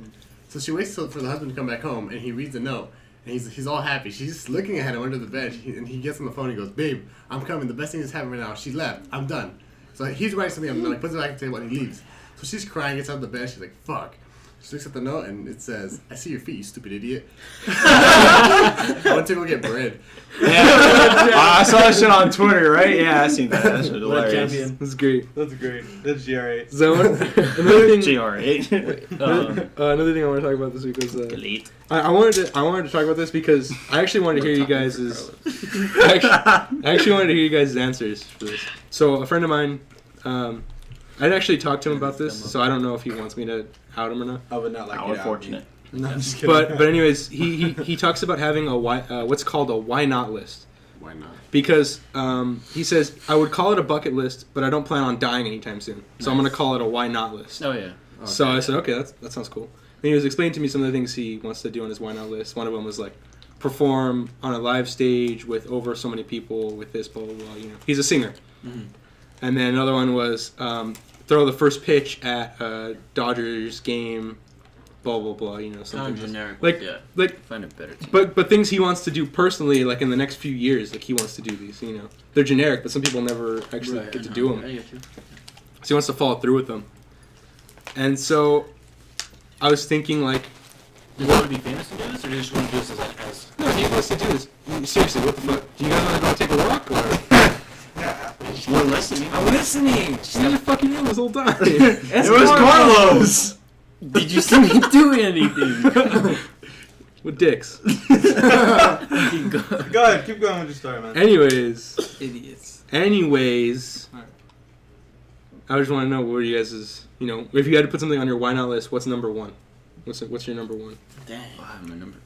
So she waits for the husband to come back home and he reads the note. And he's all happy. She's just looking at him under the bed. And he gets on the phone and he goes, "Babe, I'm coming. The best thing that's happening right now. She left. I'm done." So he's writing something up, like puts it back on the table and he leaves. So she's crying, gets out of the bed. She's like, "Fuck." She looks at the note and it says, "I see your feet, you stupid idiot." I went to go get bread. I saw that shit on Twitter, right? Yeah, I seen that. That shit was What a hilarious. champion. That's great. That's great. That's GR8. So another thing. GR8. Another thing I want to talk about this week was Delete. I wanted to talk about this because I actually wanted to hear you guys' I actually wanted to hear you guys' answers for this. So a friend of mine, I'd actually talked to him about this, so I don't know if he wants me to out him or not. I would not like How it out. unfortunate. No, I'm just kidding. But anyways, he talks about having a what's called a why not list. Why not? Because he says I would call it a bucket list, but I don't plan on dying anytime soon. So I'm gonna call it a why not list. Oh yeah. So I said, okay, that sounds cool. And he was explaining to me some of the things he wants to do on his why not list. One of them was like perform on a live stage with over so many people with this blah blah blah. You know, he's a singer. And then another one was throw the first pitch at a Dodgers game. Blah blah blah. You know, something Sound generic. like Yeah. like. Find a better team. But things he wants to do personally, like in the next few years, like he wants to do these. You know, they're generic, but some people never actually Right, get to I do know. them. I get you. So he wants to follow through with them. And so I was thinking, like, Do you want to be famous to do this, or do you just want to do this as no, he wants to do this. Seriously, what the fuck? Do you guys want to go take a walk? Or We're listening. I'm listening. you were fucking in this whole time. It was Carlos. Did you see me doing anything? With dicks. Go ahead, keep going with your story, man. Anyways, Idiots. I just want to know what you guys is, you know, if you had to put something on your why not list, what's number one? What's your number one? Dang. Oh, I'm a number.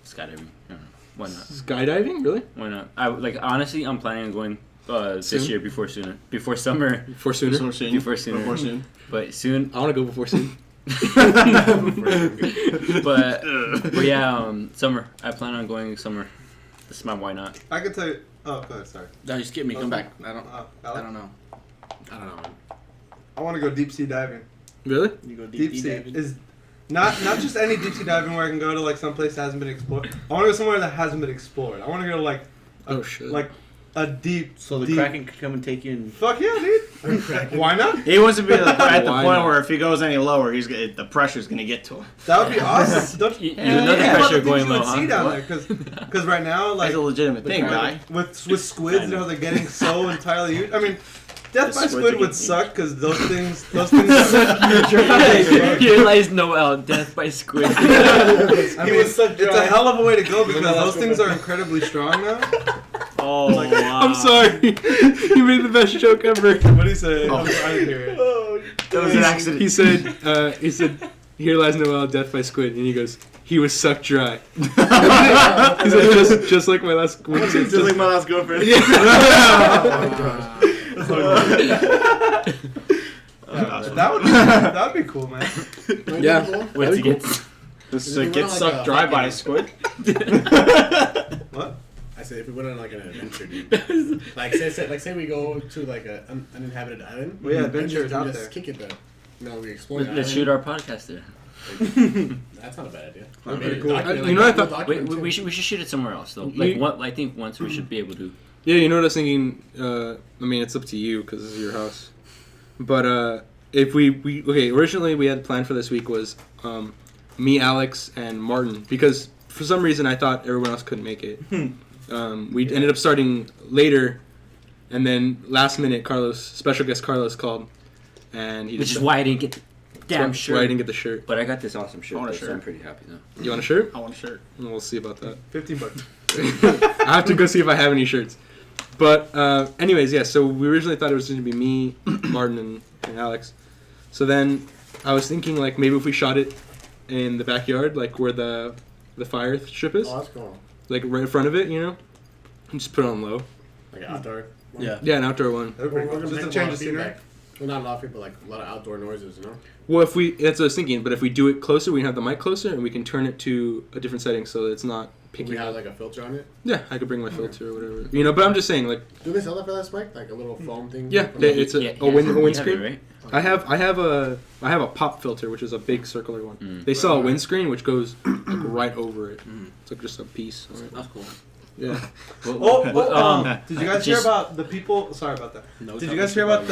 Skydiving. I don't know. Why not? Skydiving, really? Why not? Honestly, I'm planning on going this Soon? year before summer. Before sooner. Before sooner. Before soon. But soon. I want to go before soon. but yeah, summer. I plan on going summer. This is my why not. I could tell you. Oh, go ahead. Sorry. No, you skipped me. Come back. I don't Alex? know. I don't know, man. I want to go deep sea diving. Really? You go Deep sea is not just any deep sea diving where I can go to like some place that hasn't been explored. I want to go somewhere that hasn't been explored. I want to go to like Shit. like a deep. So the deep, Kraken could come and take you and... Fuck yeah, dude. Why not? He wants to be at the Why point not? where if he goes any lower, the pressure's gonna get to him. That would be awesome. Don't You think know the about pressure the going things you would low, see huh? down What? there, because right now like That's a legitimate thing, guy. with squids and how they're getting so entirely used. I mean, death by The squids squid are would getting suck because those things. You realize Noel, death by squid. I mean, it's a hell of a way to go because those things are incredibly strong now. Oh, wow. I'm sorry. You made the best joke ever. What did he say? I didn't hear it. That was an accident. He said, "Here lies Noel, death by squid," and he goes, "He was sucked dry." He said, just like my last. Just like my last girlfriend. That would be cool, man. Yeah. Wait to get. This is get sucked dry by a squid. What? I said if we went on like an adventure, dude. Like say we go to like an uninhabited island. Well, yeah, adventure is out just there. kick it there. No, we explore the Let's island. shoot our podcast there. That's not a bad idea. That'd be cool. You know, I thought- Wait, we should shoot it somewhere else though. Like what? I think once we should be able to. Yeah, you know what I was thinking? I mean, it's up to you because this is your house. But if we originally we had planned for this week was me, Alex, and Martin because for some reason I thought everyone else couldn't make it. We ended up starting later, and then last minute, special guest Carlos called, and he Which is just why I didn't get the damn why shirt. I didn't get the shirt. But I got this awesome shirt. I want a though, so shirt. I'm pretty happy though. You want a shirt? I want a shirt. We'll see about that. $15. I have to go see if I have any shirts. But anyways, yeah. So we originally thought it was going to be me, Martin, and Alex. So then I was thinking like maybe if we shot it in the backyard, like where the fire strip is, Oh, that's cool. like right in front of it, you know, and just put it on low. Like an outdoor. Yeah. Yeah, an outdoor one. That'd be We're cool. gonna Just make to a lot change the of scenery. feedback. Well, not a lot of people, like a lot of outdoor noises, you know. Well, that's what I was thinking. But if we do it closer, we can have the mic closer, and we can turn it to a different setting so that it's not Can picking we have up. like a filter on it? Yeah, I could bring my filter or whatever. You know, but I'm just saying, like, Do they sell that for that mic? Like a little foam thing? yeah, it's a Yeah, windscreen. right? I have a pop filter, which is a big circular one. Mm. They sell a windscreen which goes like, right over it. Mm. It's like just a piece. That's cool. Yeah. Did you guys hear about the people? Sorry about that. No Did you guys hear about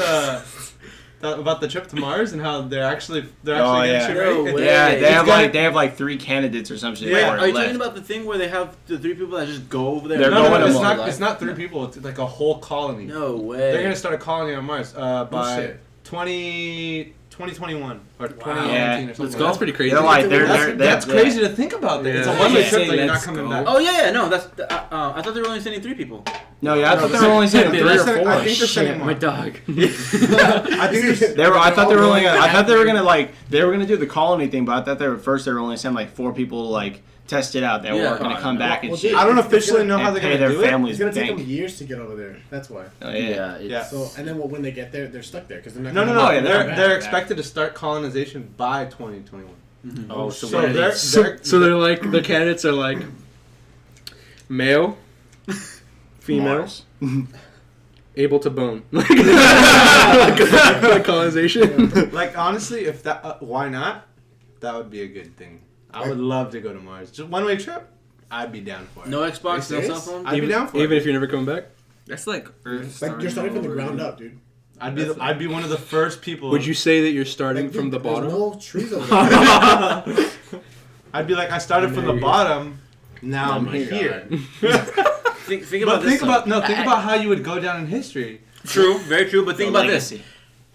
about the trip to Mars and how they're actually Oh, getting yeah. shit No right? way. Yeah, It's they have like 3 candidates or some shit. Yeah. for it Are you left. talking about the thing where they have the 3 people that just go over there? They're No, going it's to not. Mars? It's not 3 people. It's like a whole colony. No way. They're gonna start a colony on Mars by shit. 2021 or 2019 Yeah. or something. Let's like go. That's pretty crazy. They're like That's crazy to think about. That. It's a Yeah. one-way Yeah. trip that you're not Let's coming go. back. Oh yeah, no. That's. I thought they were only sending 3 people. No, yeah, I thought they were they're- only saying 3 or they're sending- 4. I think they're sending more. My dog. I think there's, I thought they were only. I thought they were gonna do the colony thing, but I thought they were only sending like 4 people to like test it out. They Yeah. were gonna come back and Well, shit. I don't officially know how and they're pay gonna their do it. families It's gonna take bank. them years to get over there. That's why. Oh, yeah. Yeah. It's, Yeah. So and then when they get there, they're stuck there because they're not. No. gonna Oh, come yeah, back. They're Back. expected to start colonization by 2021. Oh, so, So what are they're- they? So they're like the candidates are like male, female, Mars. able to bone. like colonization. Like honestly, if that why not? That would be a good thing. I would love to go to Mars. Just one-way trip. I'd be down for it. No Xbox, Are you no serious? cell phone. I'd be down for Even it. if you're never coming back. That's like Earth. Like you're starting from the ground up, dude. I'd be one of the first people. Would you say that you're starting Like, from the dude, there's bottom? no trees over there. I'd be like, I started from the bottom. Now I'm my here. Think about But this. think about how you would go down in history. True, very true. But think The about this. legacy.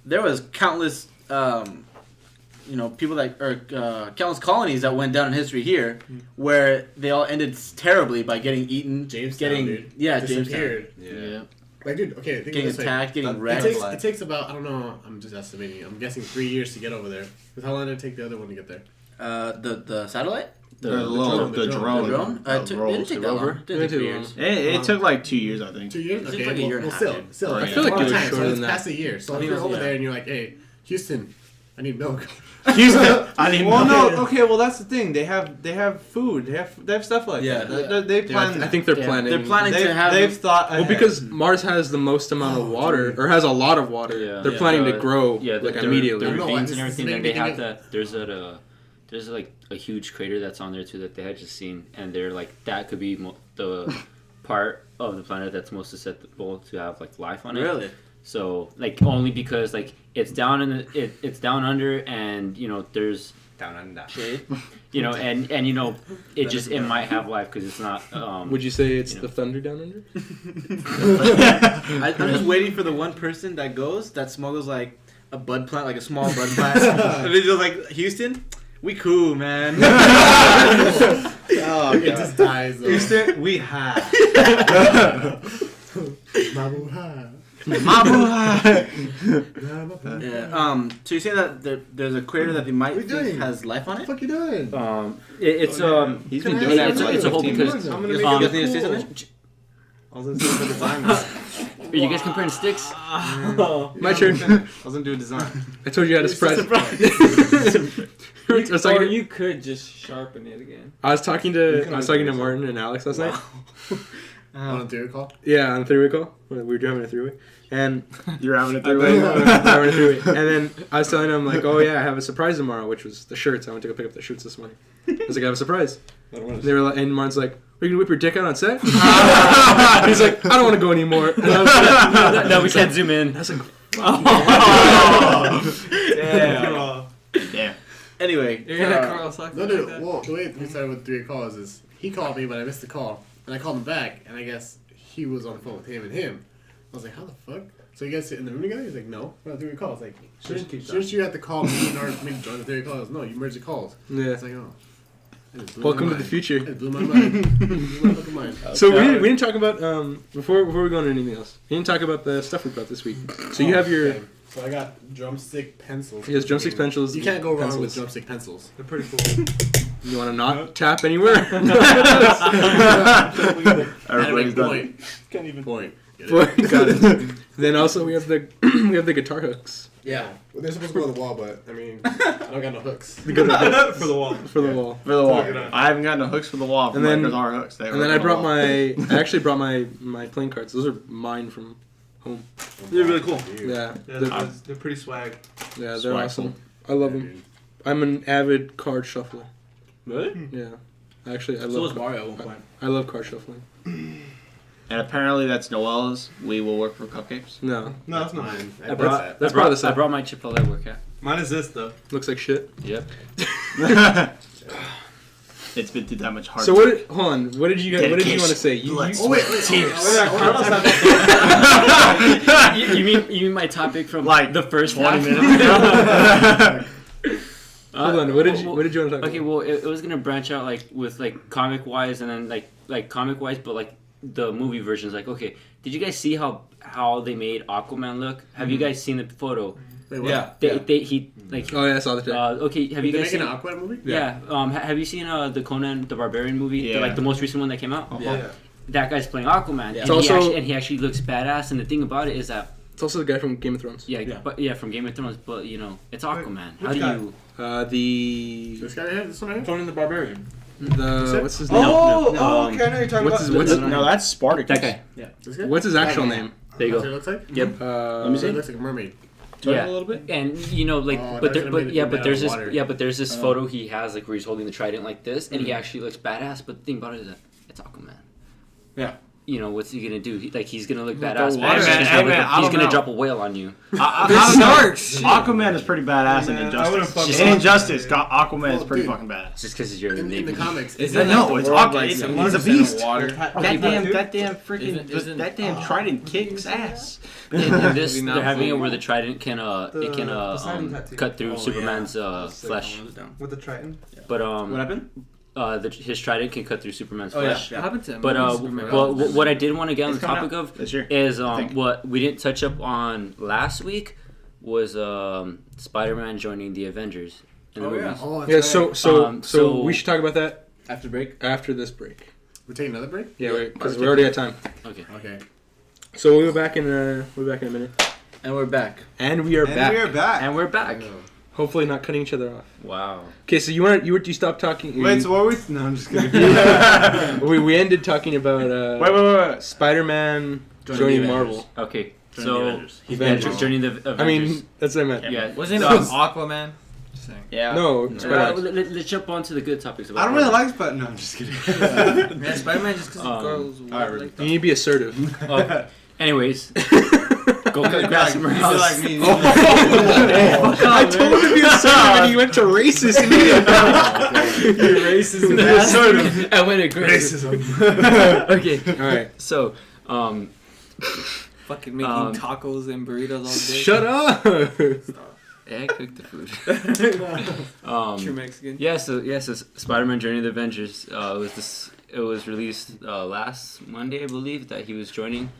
There was countless, people that or countless colonies that went down in history here, where they all ended terribly by getting eaten, Jamestown, dude. Jamestown, Disappeared. Yeah. Like, dude, okay, think getting of this. attacked, getting That- wrecked. It takes about, I don't know, I'm just estimating. I'm guessing 3 years to get over there. Because how long did it take the other one to get there? The satellite? The drone. The drone? It didn't take that long. rover? It didn't take 3 years. It took like 2 years, I think. 2 years? It seems Okay, like a year and a half, still, dude. still. I That's feel like a long it was time, shorter so than it's that. past a year. So I if think you're it was- over yeah. there and you're like, hey, Houston, I need milk. Houston, I need Well, milk. no, okay, well that's the thing. They have food. They have stuff like Yeah. that. They plan. I think they're Yeah, planning. they're planning they've, to have. they've thought. Well, ahead. because Mars has the most amount of water, or has a lot of water. Yeah. They're Yeah. planning to grow Yeah, like the immediately. No, ravines this and is everything. the Then they beginning have that. There's like a huge crater that's on there too that they had just seen, and they're like that could be the part of the planet that's most susceptible to have like life on it. Really? So like only because like it's down it's down under, and you know there's down under. Shade. you know and you know it might have life because it's not. Would you say it's you the know. thunder down under? I'm just waiting for the one person that smuggles like a bud plant, like a small bud plant. And it's just like, Houston, we cool, man. Oh, It just dies. Though. Houston, we have. Mabuha. Yeah. So you're saying that there's a crater that they might What are you think doing? has life on What it? the fuck you doing? It's He's Can been I doing that ask for you it's a whole 15 because minutes. I'm gonna You make guys it need to say cool. something? I was gonna do the design. Are you guys comparing sticks? My turn. I was gonna do a design. I told you I had a surprise. I was Or talking to- you could just sharpen it again. I was talking to Martin and Alex last night. On a theory call? Yeah, on a three-way call. We were having a three-way, and You're having a we three-way. were having a three-way. And then I was telling him like, "Oh yeah, I have a surprise tomorrow," which was the shirts. I went to go pick up the shirts this morning. I was like, "I have a surprise." They were like, and Martin's like, "Are you gonna whip your dick out on set?" He's like, "I don't want to go anymore." And I was like, No, we can't zoom in. I was like, Damn. Damn. Anyway, You're gonna Carl suck No, like dude. that? Well, the way we started with three calls is he called me, but I missed the call, and I called him back, and I guess he was on the phone with him and him. I was like, how the fuck? So you guys sit in the room together? He's like, no, we're on three calls. Like, shouldn't you have to call me in order for me to join the three calls? No, you merge the calls. "Yeah." It's like, oh. It just blew Welcome my to the mind. future. It blew my mind. Blew my fucking mind. So we didn't talk about before we go into anything else. We didn't talk about the stuff we brought this week. So you have your Okay. So I got drumstick pencils. he has drumstick pencils. You can't go wrong with pencils. drumstick pencils. They're pretty cool. You want to not tap anywhere? Everybody's done. Point. Can't even. Point. Get it? Boy, got it. Then also we have the we have the guitar hooks Yeah. Well, they're supposed to go on the wall, but I mean, I don't got no hooks. For the wall. for the wall. For the wall. I haven't gotten no hooks for the wall. And then- guitar hooks. They And then work I on the brought wall. I actually brought my playing cards. Those are mine from home. they're really cool. Yeah, Yeah, they're pretty swag. they're Swag awesome. I love them. I'm an avid card shuffler. Really? Yeah, actually I So was love Mario at one point. I love card shuffling. And apparently that's Noel's. We will work for cupcakes. No, No, that's not. Mine. I brought That's part of the I set. brought my Chipotle workout. Mine is this though. looks like shit. Yep. It's been through that much hard. So hold on. What did you want to say? You, Oh wait. you mean my topic from Like the first 20 half? minutes. hold on. What did you want to talk Okay, about? well, it was gonna branch out like with like comic wise, and then like comic wise, but like the movie versions. Like, okay, did you guys see how they made Aquaman look? Have you guys seen the photo? Wait, what? Yeah. He like. Oh yeah, I saw the tape. Okay, have you They guys making seen? an Aquaman movie? Yeah. Have you seen the Conan the Barbarian movie? Yeah. Like the most recent one that came out. Yeah. That guy's playing Aquaman, Yeah. and, It's also- he actually looks badass. And the thing about it is that It's also the guy from Game of Thrones. yeah, from Game of Thrones. But you know, it's Aquaman. How which do guy? you? The This guy right here? This one right here? Conan the Barbarian. what's his name? Oh, no. okay, I know what you're talking What's about. his- No, that's Spartacus. That guy. This guy? What's his actual name? There you That's go. what it looks like? Yep. Let me It see. looks like a mermaid. Turn it Yeah. a little bit. And you know, like, Oh, but that's there, gonna but be yeah, the but there's bit this, out of yeah, water. but there's this photo he has like where he's holding the trident like this, and he actually looks badass. But the thing about it is that it's Aquaman. Yeah. You know what's he gonna do? He's gonna look the badass. water. He's Hey, gonna, man, look- I he's don't gonna know. drop a whale on you. Sharks. Aquaman is pretty badass in Man, I wouldn't fuck Injustice. with In Injustice, Aquaman is Well, pretty dude. fucking badass. Just because you're in the In the Navy. comics. Is I it know, like it's the world, Aquaman. like, He's a 70% beast. water? That damn freaking Isn't- that damn trident kicks ass. And this, Maybe they're not having it full. where the trident can Poseidon tattoo. cut through Oh, Superman's yeah. flesh. With the Triton. But What happened? his trident can cut through Superman's Oh yeah. flesh. What happened to him? But what I did want to get on the It's coming topic of This year. is think. what we didn't touch up on last week was Spider-Man joining the Avengers in the Oh, yeah. movies. Oh, that's Yeah, right. so So- we should talk about that After break. after this break. We're taking another break? Yeah, because we're already at time. Okay. Okay. So we'll be back in a minute. And we're back. And we are back. We are back. And we're back. Hopefully not cutting each other off. Wow. Okay, so you stopped talking. Wait, so what were we? No, I'm just kidding. we ended talking about Wait. Spider-Man Joining joining the Marvel. Okay. Joining the So Avengers. He's yeah, Avengers. joining the Avengers. I mean, that's what I meant. yeah. Wasn't So, it Aquaman? Just saying. Yeah. No, Spider-Man. let's jump on to the good topics. About I don't really Marvel. like Spider. No, I'm just kidding. Yeah, Spider-Man just because girls alright, like You need to be assertive. Oh, anyways, go grab some You feel Morales. like me. I told him to be assertive and he went to racist. You're racist. Assertive. I went aggressive. Racism. Okay. All right, So, Fucking making tacos and burritos all day. shut up. yeah, I cooked the food. True Mexican. Yeah, so Spider-Man: Journey of the Avengers. It was released last Monday, I believe, that he was joining.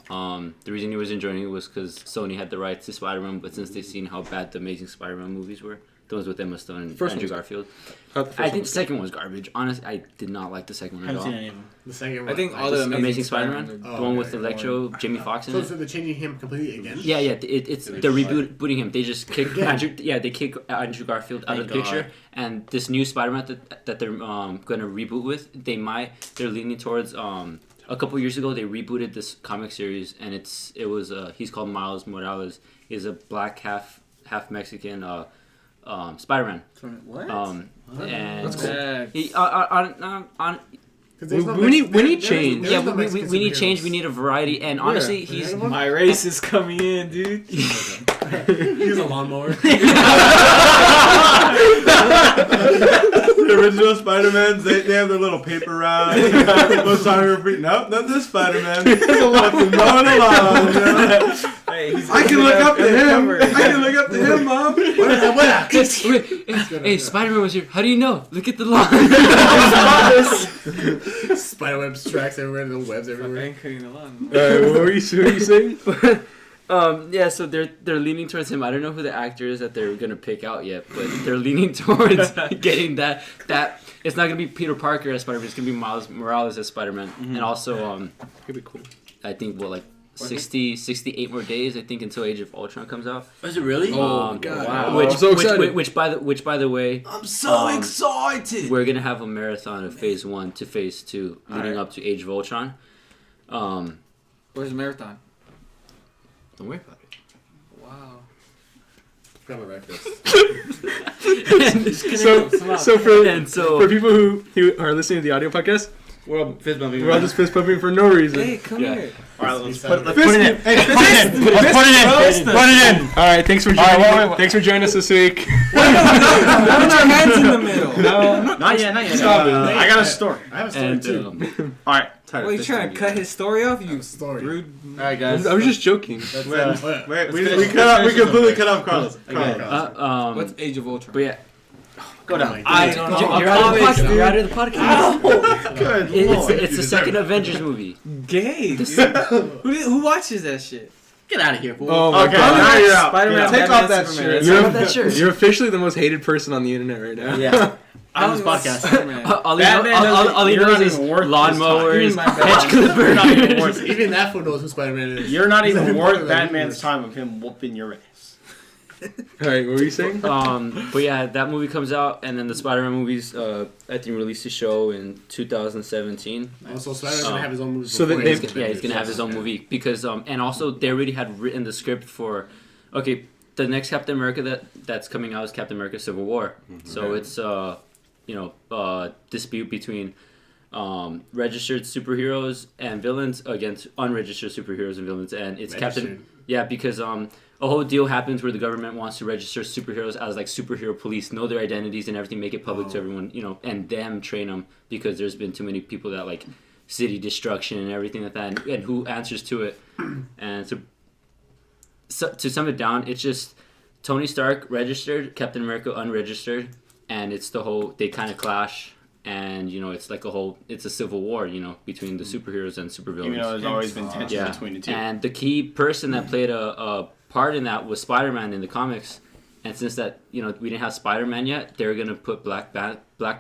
The reason he wasn't joining was because Sony had the rights to Spider-Man, but since they've seen how bad the Amazing Spider-Man movies were, the ones with Emma Stone and First Andrew one's- Garfield, Not the first I think one. the second one was garbage. Honestly, I did not like the second one at Haven't all. seen any of them. The second one. I think all Like, the Amazing Spider-Man, Spider-Man Oh, the one with okay. Electro, Jamie Foxx in So, it. so they're changing him completely again? Yeah, it's they're rebooting him. They just kick Andrew. Yeah, they kick Andrew Garfield out of the Thank picture, God. and this new Spider-Man that they're gonna reboot with. They're leaning towards. A couple years ago, they rebooted this comic series, and he's called Miles Morales. He's a black half Mexican Spider-Man. What? And That's cool. he, on 'Cause there's no We need there's- change. there's yeah, no we Mexican need change. superheroes. We need a variety, and honestly, he's. My race is coming in, dude. He's a lawnmower. The original Spider-Mans, they have their little paper route. Photography. Nope, not this Spider-Man. Mowing the lawn. Hey, I can look up to him. I can look up to him, Mom. Hey, Spider-Man was here. How do you know? Look at the lawn. Spiderwebs tracks everywhere, the webs I everywhere. ain't cutting the lawn. What were you saying? Yeah, so they're leaning towards him. I don't know who the actor is that they're gonna pick out yet, but they're leaning towards getting that. It's not gonna be Peter Parker as Spider-Man. It's gonna be Miles Morales as Spider-Man, and also Could be cool. I think 68 more days. I think until Age of Ultron comes out. Was it really? Oh, God. Wow. I'm so excited. Which by the way, I'm so Um, excited. we're gonna have a marathon of Phase 1 to Phase 2 leading up to Age of Ultron. Where's the marathon? Don't worry about it. Wow. Probably right this. So for And so for people who are listening to the audio podcast, We're all fist bumping. we're all just fist pumping for no reason. Hey, come here. All right, let's Fist put bump. it in. Let's put it in. Put it in. All right, thanks for joining. wait. Thanks for joining us this week. Put your hands in the middle. Not yet. Stop it. I got a story. I have a story and too. All right. What, you trying to cut his story off? You Story. rude. All right, guys. I was just joking. That's, Wait, we completely cut off Carlos. What's Age of Ultron? but yeah, Go down. I don't know. you're out of the Comics, podcast. dude. You're out of the podcast. Good It's the second Avengers movie. Gay. dude. Who watches that shit? Get out of here, fool. Oh my Okay, god. now you're out. Spider-Man. Take Batman, off that Superman. shirt. Take off that shirt. You're officially the most hated person on the internet right now. Yeah. I On this don't know podcast. Superman. All he Batman doesn't- all he you're knows not is even worth lawnmowers, his time. hedge You're not even clippers. worth it. Even that fool knows who Spider-Man is. You're not He's even part worth of that Batman's universe. time of him whooping your ass. All right, what were you saying? But yeah, that movie comes out, and then the Spider-Man movies, I think, released a show in 2017. Also, Spider-Man's gonna have his own movie. So before they- his He's gonna have his own movie because and also they already had written the script for, okay, the next Captain America that's coming out is Captain America: Civil War. So it's dispute between registered superheroes and villains against unregistered superheroes and villains, and it's Captain. Registered. Yeah, because a whole deal happens where the government wants to register superheroes as like superhero police, know their identities and everything, make it public to everyone, and them train them because there's been too many people that like city destruction and everything like that, and who answers to it. And so to sum it down, it's just Tony Stark registered, Captain America unregistered, and it's the whole, they kind of clash. And it's like it's a civil war, between the superheroes and supervillains. Even though there's always been tension Yeah, between the two. and the key person that played a part in that was Spider-Man in the comics, And since that, we didn't have Spider-Man yet, they were gonna put Black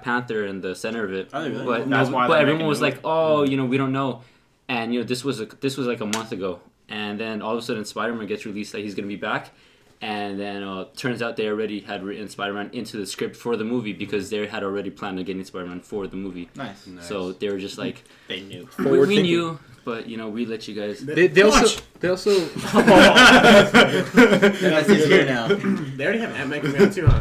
Panther in the center of it. Oh, really? But That's why but they're everyone making was it. like, we don't know. And this was like a month ago. And then all of a sudden, Spider-Man gets released that he's gonna be back. And then turns out they already had written Spider-Man into the script for the movie because they had already planned on getting Spider-Man for the movie. Nice. So they were just like, They knew. we knew, but we let you guys. They also That's his here now. They already have Ant-Man coming out too, huh?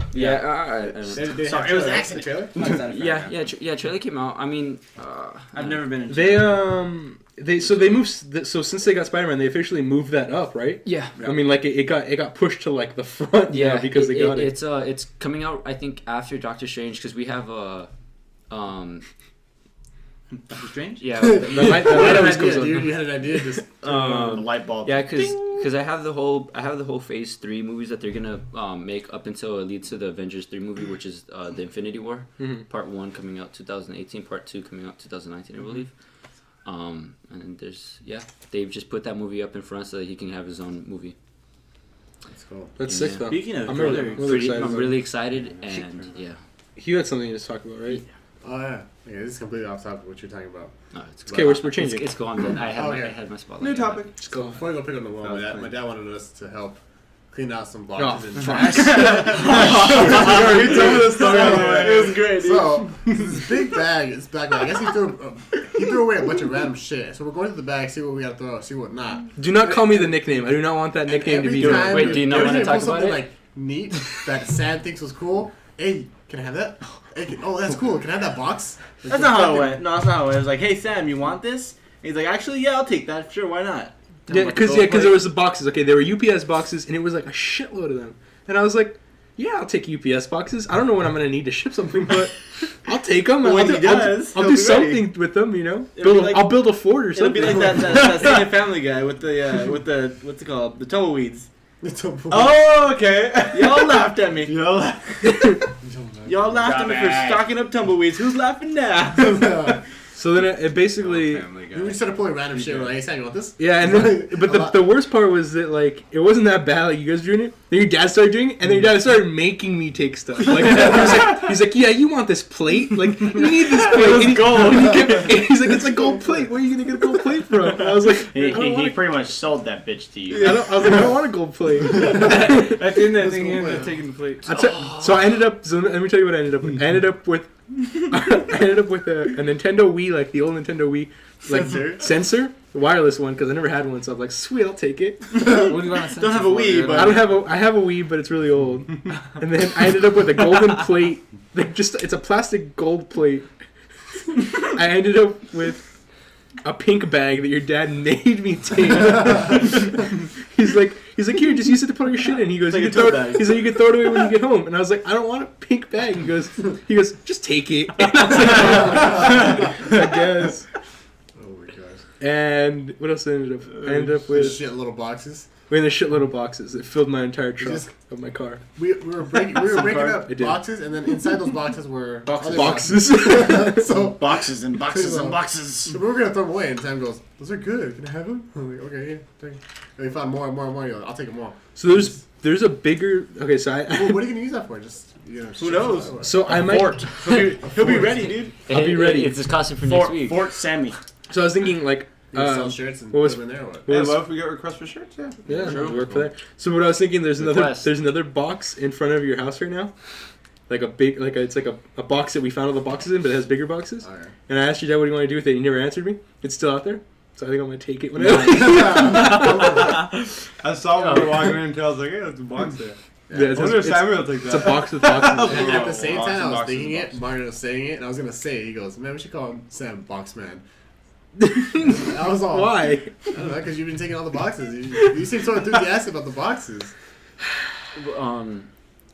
Sorry, it was an accident. Trailer? Trailer came out. I mean, I've never been in. they moved so since they got Spider-Man, they officially moved that up, right? yeah. I mean, like it got pushed to like the front, Yeah, because they got it. It's coming out, I think, after Doctor Strange because we have Doctor Strange? yeah, The light always goes Dude, on. you had an idea. Just The light bulb. yeah, because I have the whole Phase 3 movies that they're gonna make up until it leads to the Avengers 3 movie, which is the Infinity War, Part 1 coming out 2018, Part 2 coming out 2019, I believe. And they've just put that movie up in front so that he can have his own movie. That's cool. That's sick though. Speaking of I'm trailers, really I'm excited. really excited, and yeah, You had something to talk about, right? Oh yeah. Yeah, this is completely off topic. What you're talking about. no, it's Okay, we're changing. It's gone. Then I Okay. had my spotlight. New topic. So before I go pick on the wall, That was my clean. dad wanted us to help clean out some Oh, boxes and fuck. trash. You told me the story on the way. it was great, dude. So this big bag, this black bag. I guess he threw away a bunch of random shit. So we're going to the bag, see what we gotta throw, see what not. Do not call me the nickname. I do not want that nickname to be. Every time- Wait, do you not every wanna time talk pull about something it? like neat that Sam thinks was cool. Hey, can I have that? Hey, that's cool. Can I have that box? That's not how it went. No, that's not how it went. It was like, hey, Sam, you want this? And he's like, actually, yeah, I'll take that. Sure, why not? Yeah, because there was the boxes. Okay, there were UPS boxes, and it was like a shitload of them. And I was like, yeah, I'll take UPS boxes. I don't know when I'm gonna need to ship something, but I'll take them. When he does, I'll he'll do be something ready. with them. It'll be like- I'll build a fort or It'll something. be like that scene in Family Guy with the what's it called? The tumbleweeds. Oh, okay. Y'all laughed at me. Yo. Y'all laughed at me for Dumbass. stocking up tumbleweeds. Who's laughing now? So then it basically. We started pulling random shit. We're like, hey Sam, you want this? Yeah, and then, but the worst part was that like it wasn't that bad. Like you guys were doing it, then your dad started doing it, and then your dad started making me take stuff. Like he's like, yeah, you want this plate? Like you need this plate. And gold. he's like, it's a gold plate. Where are you gonna get a gold plate from? And I was like, He pretty much sold that bitch to you. I was like, I don't want a gold plate. I think that thing cool, is man. taking the plate. So I ended up. So let me tell you what I ended up with. I ended up with a Nintendo Wii, like the old Nintendo Wii, like sensor, the wireless one, because I never had one. So I'm like, sweet, I'll take it. Don't have a Wii, but I have a Wii, but it's really old. And then I ended up with a golden plate. Like it's a plastic gold plate. I ended up with a pink bag that your dad made me take. He's like, here, just use it to put all your shit in. He goes, Like you a can throw tote it. bag. He's like, you can throw it away when you get home. And I was like, I don't want a pink bag. He goes, just take it. And I was like, I guess. Oh my gosh. And what else I ended up? I ended up with Shit little boxes. we had a shitload of boxes. It filled my entire trunk just- of my car. We were breaking up It did. boxes, and then inside those boxes were other Boxes. So Boxes and boxes and boxes. So we were gonna throw them away, and Sam goes, "Those are good. Can I have them?" I'm like, "Okay, yeah." Take 'em." And we found more and more and more. You're like, I'll take them all. So there's a bigger. Okay, so Well, what are you gonna use that for? Just Who knows? so I might. Fort. He'll be ready, dude. I'll be ready. It's his costume for next Fort, week. Fort Sammy. So I was thinking like. You sell shirts and what was- put them in there. Or what? what Hey, was- what if we get requests for shirts? Yeah. Yeah, True. we work for that. So what I was thinking, there's Request. another box in front of your house right now, like a big, it's like a box that we found all the boxes in, but it has bigger boxes. Okay. And I asked your dad what do you want to do with it. He never answered me. It's still out there, so I think I'm gonna take it when I. I saw when we were walking in, and I was like, hey, there's a box there. Yeah, I wonder if Samuel will take it's a that. box with boxes. And at the same Boxes, time, I was boxes, thinking it. boxes. Martin was saying it, and I was gonna say it. He goes, "Man, we should call him Sam Boxman." I was all. Why? I don't know, because you've been taking all the boxes. You seem so enthusiastic about the boxes.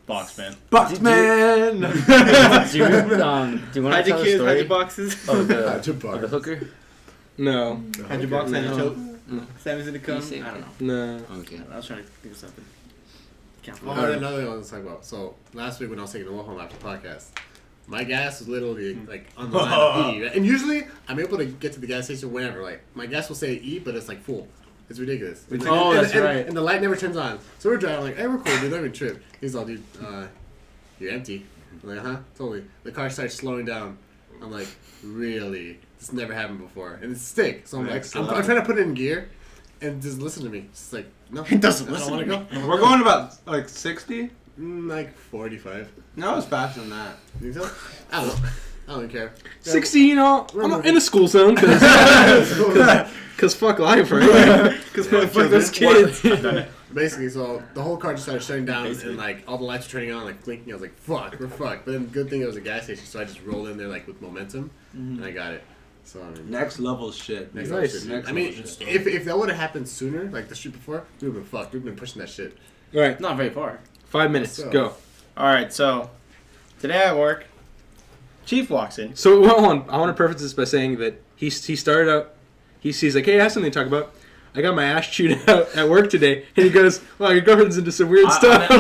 Box man. Box man! Do you want to Hide tell your the kids, hide story your boxes. of Hide your the boxes. hooker? No, Hide your box, hide your No. tote. Sammy's gonna come. You say- I don't know. no. Okay. I was trying to think of something. Can't Oh, remember. another thing I want to talk about. So last week when I was taking the walk home after the podcast, my gas was literally like on the line of E. Right? And usually I'm able to get to the gas station whenever. Like my gas will say E, but it's like full. It's ridiculous. Oh, that's and, right. And the light never turns on. So we're driving like, hey, we're cool, dude. Don't even trip. He's all, dude, you're empty. I'm like, huh? Totally. The car starts slowing down. I'm like, really? This never happened before. And it's stick. So I'm like, I'm trying to put it in gear and just listen to me. It's like, no. It doesn't I listen don't to want to go. We're going about like 60. Like 45. No, it's faster than that. You think so? I don't know. I don't care. 60, you know, I'm in a school zone because fuck life, right? Because fuck those kids. Basically, so the whole car just started shutting down and like all the lights were turning on, like blinking. I was like, fuck, we're fucked. But then good thing it was a gas station, so I just rolled in there like with momentum and I got it. So I mean, Next level shit. next Nice. level shit. Next I mean, level shit. if that would have happened sooner, like the street before, we would have been fucked. We've been pushing that shit. All right, Not very far. 5 minutes, So- go. All right, so today at work, Chief walks in. So hold on, I want to preface this by saying that he started out, he's like, hey, I have something to talk about. I got my ass chewed out at work today, and he goes, "Wow, your girlfriend's into some weird stuff." Oh,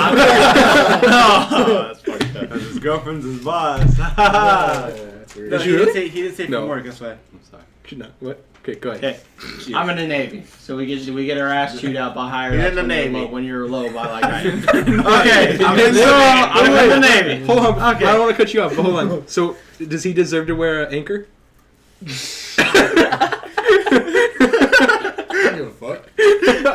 that's fucked up. His girlfriend's his boss. That's weird. No, Did he you didn't really? say he didn't say No. from work. That's why. I'm sorry. No, what? Okay, go ahead. Okay, I'm in the Navy, so we get our ass chewed out by higher You're ups in the when you're Navy. low- when you're low by like I am. Okay, I'm in the Navy. Hold on, Okay. I don't want to cut you off, but hold on. So, does he deserve to wear an anchor? I don't give a fuck.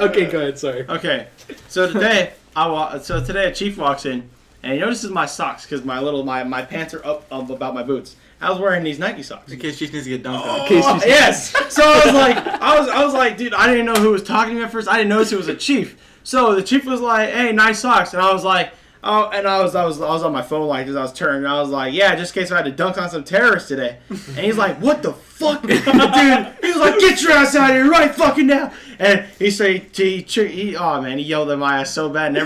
Okay, go ahead. Sorry. Okay, so today a chief walks in and he notices my socks because my pants are up about my boots. I was wearing these Nike socks. In case Chief needs to get dunked on. Oh, yes. So I was like, dude, I didn't know who was talking to me at first. I didn't notice it was a chief. So the chief was like, hey, nice socks, and I was like, oh, and I was on my phone like this. I was turning, and I was like, yeah, just in case I had to dunk on some terrorists today. And he's like, what the fuck, dude? He was like, get your ass out of here right fucking now. And he yelled at my ass so bad, and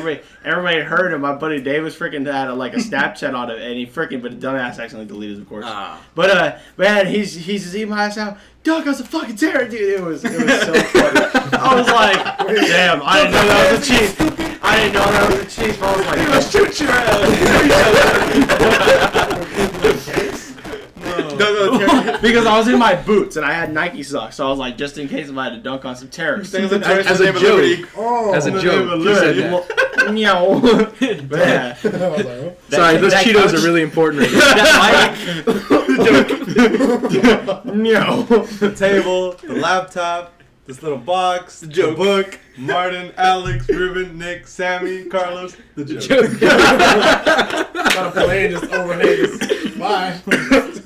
everybody heard him. My buddy Dave was freaking had a Snapchat on it, and he freaking, but the dumbass accidentally deleted, of course. But man, he's just eating my ass out. Dunk on some fucking terror, dude. It was so funny. I was like, damn, I didn't know that was a chief. I didn't know that was a chief. I was like, he was shoot your ass. No, because I was in my boots and I had Nike socks, so I was like, just in case if I had to dunk on some terrorists. As a joke. Oh, As a joke. You said that. Meow. But yeah. Sorry, those Cheetos are really important right now. Meow. The table, the laptop, this little box, the book, Martin, Alex, Ruben, Nick, Sammy, Carlos, the joke. Got a plane just overhead. Bye.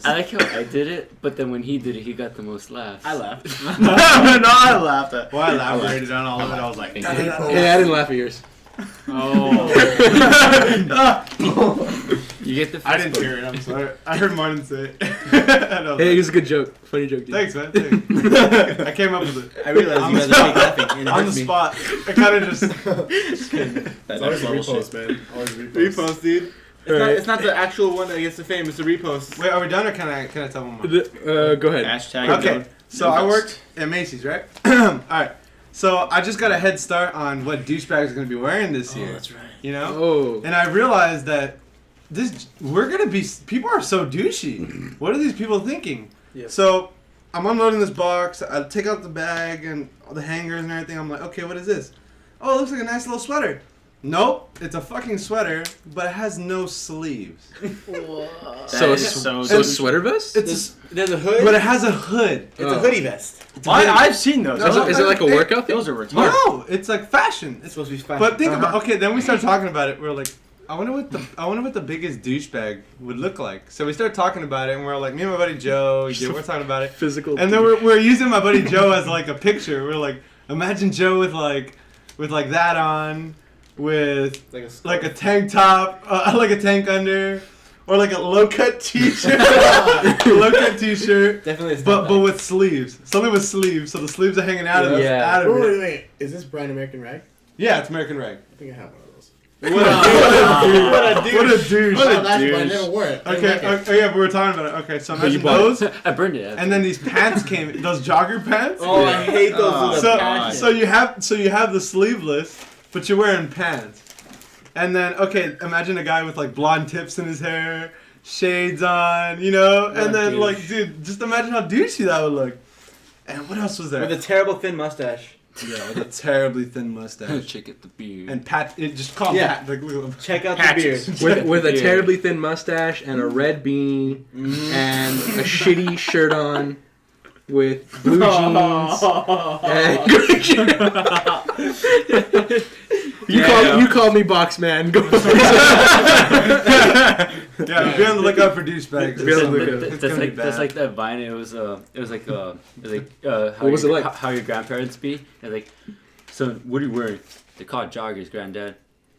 I like how I did it, but then when he did it, he got the most laughs. I laughed. No, I laughed at. Well, I elaborated on all of it. I was like, Hey, I didn't laugh at yours. Oh. You get the. I didn't hear it. I'm sorry. I heard Martin say it. And I was Hey, like, it was a good joke. Funny joke, dude. thanks, man. Thanks. I came up with it I realized you guys are fake laughing. and it on the hurts me. spot. I kind of just. It's always a repost, man. Always a repost. Repost, dude. Alright. It's not the actual one that gets the fame. It's the repost. Wait, are we done or can I tell one more? Go ahead. Hashtag. Okay, so I worked at Macy's, right? Alright, so I just got a head start on what douchebags are going to be wearing this year. That's right. You know? Oh. And I realized that people are so douchey. What are these people thinking? Yeah. So I'm unloading this box. I take out the bag and all the hangers and everything. I'm like, okay, what is this? Oh, it looks like a nice little sweater. Nope, it's a fucking sweater, but it has no sleeves. So, is so so douche- sweater vest? There's a hood. But it has a hood. It's a hoodie vest. I've seen those. Is it like a workout thing? Those are retarded. No, it's like fashion. It's supposed to be fashion. But think about okay. Then we start talking about it. We're like, I wonder what the biggest douchebag would look like. So we start talking about it, and we're like, me and my buddy Joe, we're talking about it. Physical. And then we're using my buddy Joe as like a picture. We're like, imagine Joe with like that on, with like a tank top, like a tank under, or like a low cut t-shirt, Definitely. It's but with sleeves. Something with sleeves, so the sleeves are hanging out of it. Yeah. Out of it. Wait. Is this Brian American Rag? Yeah, it's American Rag. I think I have one of those. What a douche! What a douche! Oh, that's why I never wore it. I didn't Okay, like it. yeah, but we're talking about it. Okay, so imagine bought those, I burned it. and then these pants came, those jogger pants. Oh, I hate those. with a So, passion. so you have the sleeveless, but you're wearing pants. And then, okay, imagine a guy with like blonde tips in his hair, shades on, you know? And then, like, dude, just imagine how douchey that would look. And what else was there? With a terrible thin mustache. Yeah, with a terribly thin mustache. Check it the beard. And Pat, just call him Yeah. Pat. Like, look at him. Check out Patches. the beard. with a Yeah. terribly thin mustache and a red beanie and a shitty shirt on with blue jeans. And you called me box man. Go. Yeah, be on the lookout for douchebags. Be on the lookout. It's gonna be That's bad. like that Vine. It was how What was it like? How your grandparents be? And like, so what are you wearing? They call it joggers, granddad.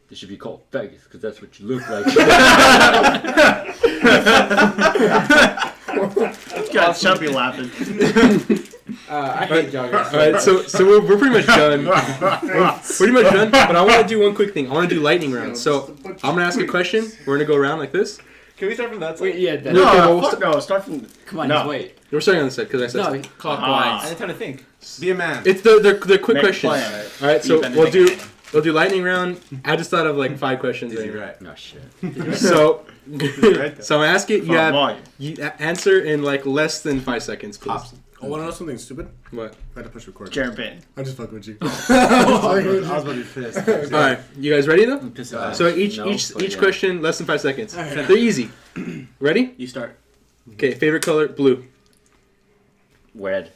They should be called faggots because that's what you look like. Got Chubby laughing. I hate joggers. All right, so we're pretty much done. Pretty much done. But I want to do one quick thing. I want to do lightning round. So I'm gonna ask a question. We're gonna go around like this. Can we start from that side? Wait, yeah. No, okay, well, Fuck no, start from... Come on, No. just wait. We're starting on this side because I said No, so. Clockwise. I'm trying to think. Be a man. It's the quick Make questions. plan. All right, so Even we'll do lightning round. I just thought of like 5 questions. Easy, Anyway. right. No shit. So Right. so I ask it. You have Volume. answer in like less than 5 seconds, please. Pops. Oh, want to know something stupid? What? I had to push record. Jared Payton. I'm just fucking with you. I was about to be pissed. All right, you guys ready though? I'm pissed off. So each No, but yeah. question less than 5 seconds. Alright. They're easy. Ready? You start. Okay. Favorite color? Blue. Wed.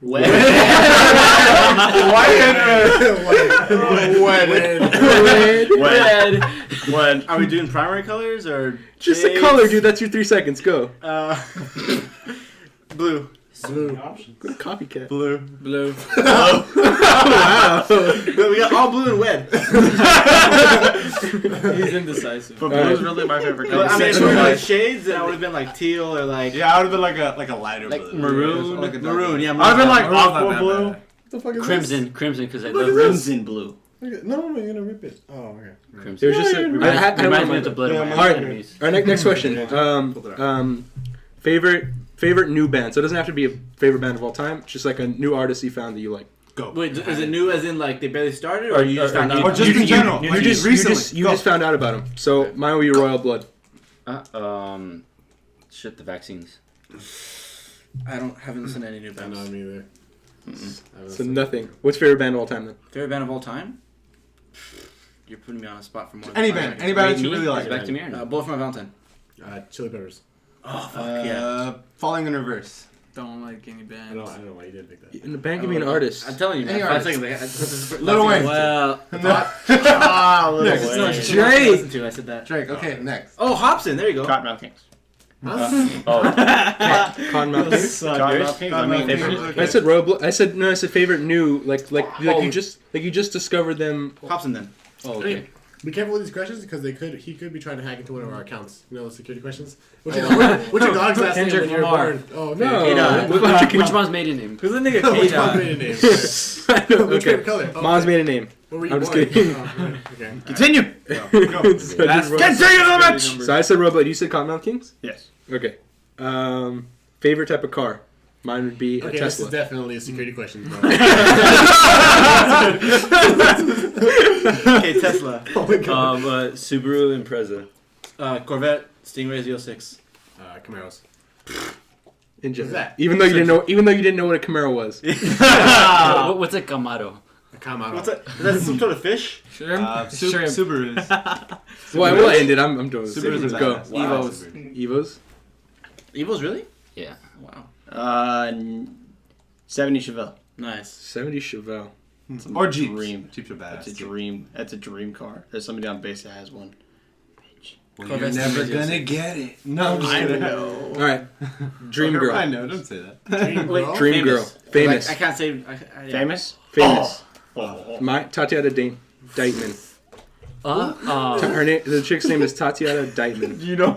Wed. Wed. Are we doing primary colors or Just a shades? color, dude. That's your 3 seconds. Go. Blue. Blue. Go to copycat. Blue. Blue. Wow. We got all blue and wed. He's indecisive. But Alright. blue's really my favorite color. I mean, if we Sexual were like life. shades, then I would have been like teal or like Yeah, I would have been like a lighter Like blue. maroon. Or like a dark maroon. blue. Yeah, I'd have been like Maroon's not aqua that blue. bad. The fuck is Crimson because I Look love at this. Crimson blue. This? No, you're gonna rip it. Oh, okay. crimson. It was just. Reminds, I had reminds me one of the of blood Yeah, of my Alright. enemies. All right, next question. Favorite new band. So it doesn't have to be a favorite band of all time. It's just like a new artist you found that you like. Go. Wait, is it new as in like they barely started, or you just found out? Or just in general. You like just recently. Go. found out about them. So mine will be Royal Blood. Shit, the vaccines. I haven't listened to any new I know bands. me either. So nothing. What's favorite band of all time then? Favorite band of all time? You're putting me on a spot for more. than Any 5 band. seconds. Any band Wait, that you me? really Is like. it back to me or no? Bullet for my Valentine. Chili Peppers. Oh fuck yeah! Falling in reverse. Don't like any bands. I don't know why you did pick that. In the band, give me an artist. I'm telling you, man. Any 5 artist. seconds. Lil Wayne. Well, Ah, Lil Next. Wayne. no, Drake. I said that. Drake. Okay, next. Oh, Hobson. There you go. Cottonmouth Kings. Oh, Cottonmouth Kings. Cottonmouth Kings. I mean, Favorite- I said Royal Blood. I said favorite new you just discovered them. Hobson then. oh okay. Be careful with these questions because he could be trying to hack into one of our accounts. You know the security questions. What's your dog's last name Kendrick when you were Lamar. born? Oh No. Which one's maiden name? Who's the nigga? Which K-Dot? mom's maiden name? Which Okay. favorite color? Oh, Mom's maiden name. Where were you I'm just born? kidding. Oh, right, okay. Continue. So I did That's- Royal- Continue the match. So I said Royal Blood. You said Cottonmouth Kings. Yes. Okay. Favorite type of car. Mine would be a Okay, this Tesla. is definitely a security question, bro. Okay, Tesla. Oh my god. Subaru Impreza. Corvette Stingray Z06. Camaros. In general. that? Even though you didn't know what a Camaro was. What's a Camaro? A Camaro. What's that? Is that some sort of fish? Shrimp. Subarus. Well, I will end it. I'm doing this. Subarus are Go. badass. Wow. Evos. Evos. Evils, really? Yeah. Wow. 70 Chevelle. Nice. 70 Chevelle. Or Jeeps. Dream. Jeeps are badass. That's a dream. That's a dream car. There's somebody on base that has one. Well, Corvette you're never Stingray gonna Z06. get it. No, I'm just kidding. All right. Dream girl. I know. Don't say that. Dream Wait, girl? Dream girl. Famous. I can't say. Yeah. Famous? Famous. Oh. My Tatiana Deitman. Oh. Her name. The chick's name is Tatiana Deitman. You know?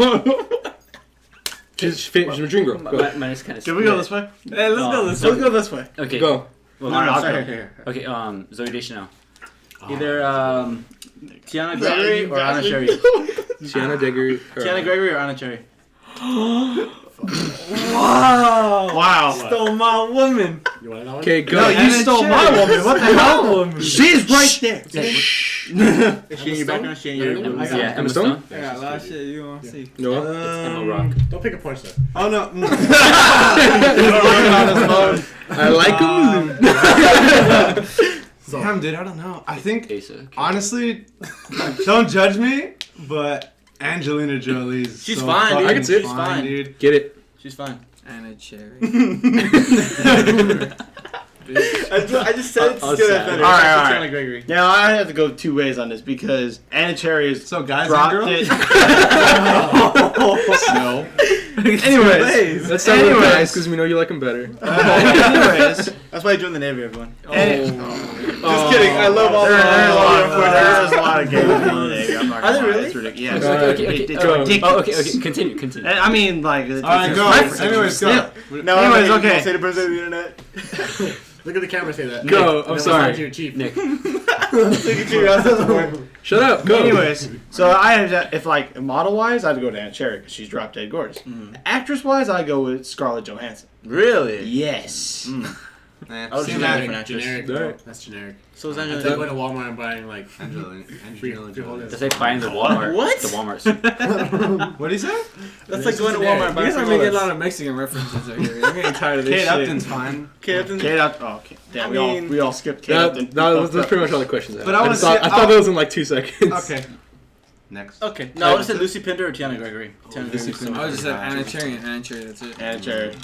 She's a dream girl. Go. Mine is kind of. Can we go this way? Hey, let's go this Let's go this way. Okay. Go. Well, No, no, I'm I'll sorry. go. Here. Okay. Zoe Deschanel. Either Tiana Gregory or Anna Cherry. Tiana Gregory. Tiana Gregory or Anna Cherry. Wow. Stole my woman. You want to know one? Okay, go. No, you stole my woman. What the hell? She's right there. Is she in your background? Is she in your I got Yeah, Emma Emma Stone? Stone. Yeah, last shit you want to see. Noah. It's Emma Rock. Don't pick a porn star. Oh no. I like him. So Damn, dude, I don't know. I think Asa. honestly, don't judge me, but Angelina Jolie's She's so fine, dude. fucking I can see it. She's fine. dude. Get it? She's fine. Anna Cherry. I just said it to I'll steal say that it. thunder. All right, It's all Tiana right. Gregory. Now I have to go two ways on this because Anna Cherry is So guys and dropped girls? it. No. Anyways, Let's start with guys because we know you like them better. anyways, That's why I joined the Navy, everyone. just kidding. I love all There's the a lot of games in the Navy. I'm not Are gonna they lie, really? it's ridiculous. Alright, It's go. ridiculous. Oh, okay. Continue. I mean, like, All right, go. it's Anyways, go. Yeah. No, Anyways, I'm okay. Say the president of the internet. look at the camera. Say that. Go. And I'm then sorry. we'll your chief. Nick. Shut up. Go. Anyways, so I have if like model wise, I'd go to Anna Cherry because she's drop dead gorgeous. Actress wise, I go with Scarlett Johansson. Really? Yes. I was See just that? mad for an actress. Generic. Alright. That's generic. So is I that think going to Walmart and buying like Angelina free Jolie. That's like buying the Walmart. What? The Walmart suit. What do you say? That's like going to Walmart and You buying guys are making a lot of Mexican references right here. I'm getting tired of this Kate shit. Upton's fine. Captain. Kate Upton. Oh, okay. Damn, I mean- we all skipped Kate That, Upton. that's pretty much all the questions. But I wanna see- I thought that was in like 2 seconds. Okay. Next. Okay. No, I would have said Lucy Pinder or Tiana Gregory. Tiana Lucy Gregory's Pinder. I was just said Anna Cherry and Anna Cherry. That's it. Anna Cherry.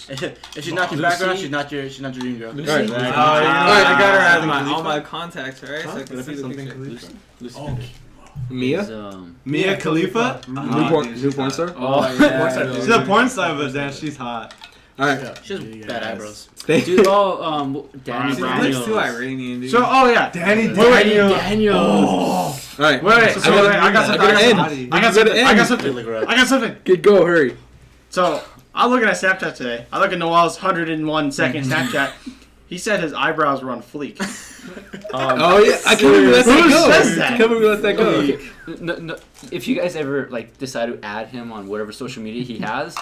If she's not your background, she's not your dream girl. Lucy. Alright. Oh, Alright. I got her Alright. as all my contacts, alright? So I can see the picture. Oh, Mia? Is, Mia Khalifa. New porn star? Oh, yeah. She's a porn star, but damn, she's hot. Alright. yeah. She has Yeah, bad guys. eyebrows. Thank Dude, Danny She Brown. looks too Iranian, dude. So, oh yeah. Danny Daniel. Daniel. Alright. Wait, So so wait, I got something. gotta end. I got something. I got something. Look her up. I got something. Get go, hurry. So I'm looking at Snapchat today. I look at Noel's 101 second Snapchat. He said his eyebrows were on fleek. Oh yeah, I can't believe we let that Who go. says that? I can't believe we let that go. Okay. No, if you guys ever like decide to add him on whatever social media he has,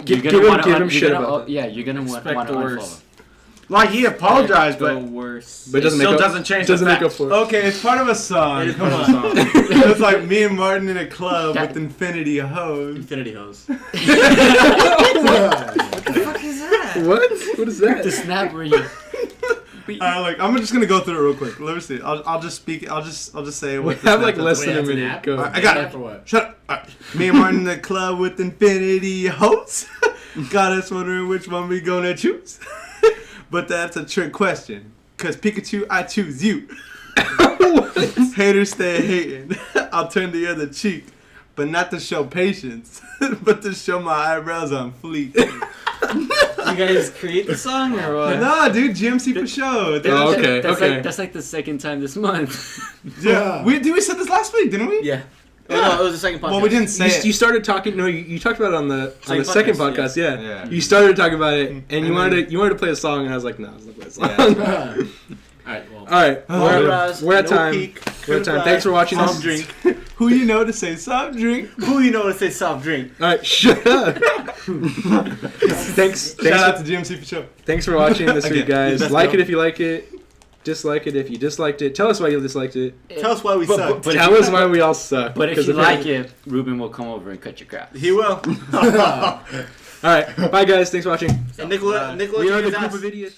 Give you're gonna him- wanna give him you're shit gonna- about that. Yeah, you're gonna want Expect to the unfollow. worst. Like he apologized, The but worst. But it doesn't still make up, doesn't change doesn't the make up fact. for it. Okay, it's part of a song. Come on. Song. It's like me and Martin in a club That- with infinity hose. Infinity hose. fuck is that? What? What is that? The snap where you. Like I'm just gonna go through it real quick. Let me see. I'll just speak. I'll just say We what. the have like snap less is. than a Wait, that's an minute. app? Go. Alright, I got it. For what? Shut up. Alright. Me and Martin in the club with infinity hopes. Got us wondering which one we gonna choose. But that's a trick question. Cause Pikachu, I choose you. Haters stay hating. I'll turn the other cheek. But not to show patience. But to show my eyebrows on fleek. You guys create the song or what? Nah, dude, GMC for sure. Oh, okay, That's okay. Like, that's like the second time this month. Yeah. We said this last week, didn't we? Yeah. Oh, no, it was the second podcast. Well, we didn't say You, it. you started talking. No, you talked about it on the second podcast. Yeah. Yeah. You started talking about it, and And you then- wanted to play a song, and I was like, no, I was like, play a song. Yeah. Alright, well. All right, Eyebrows, we're at no time. peak, We're at time. goodbye, Thanks for watching soft this. drink. Who you know to say soft drink? Who you know to say soft drink? All right, shut up. thanks, Shout out thanks, to GMC for sure. thanks for watching this Okay, week, guys. let's Like go. it if you like it. Dislike it if you disliked it. Tell us why you disliked it. Tell us why we suck. but Tell us why we all suck. But if 'cause you like apparently- it, Ruben will come over and cut your crap. He will. All right, bye, guys. Thanks for watching. And Nicola We are the is group ass. of idiots.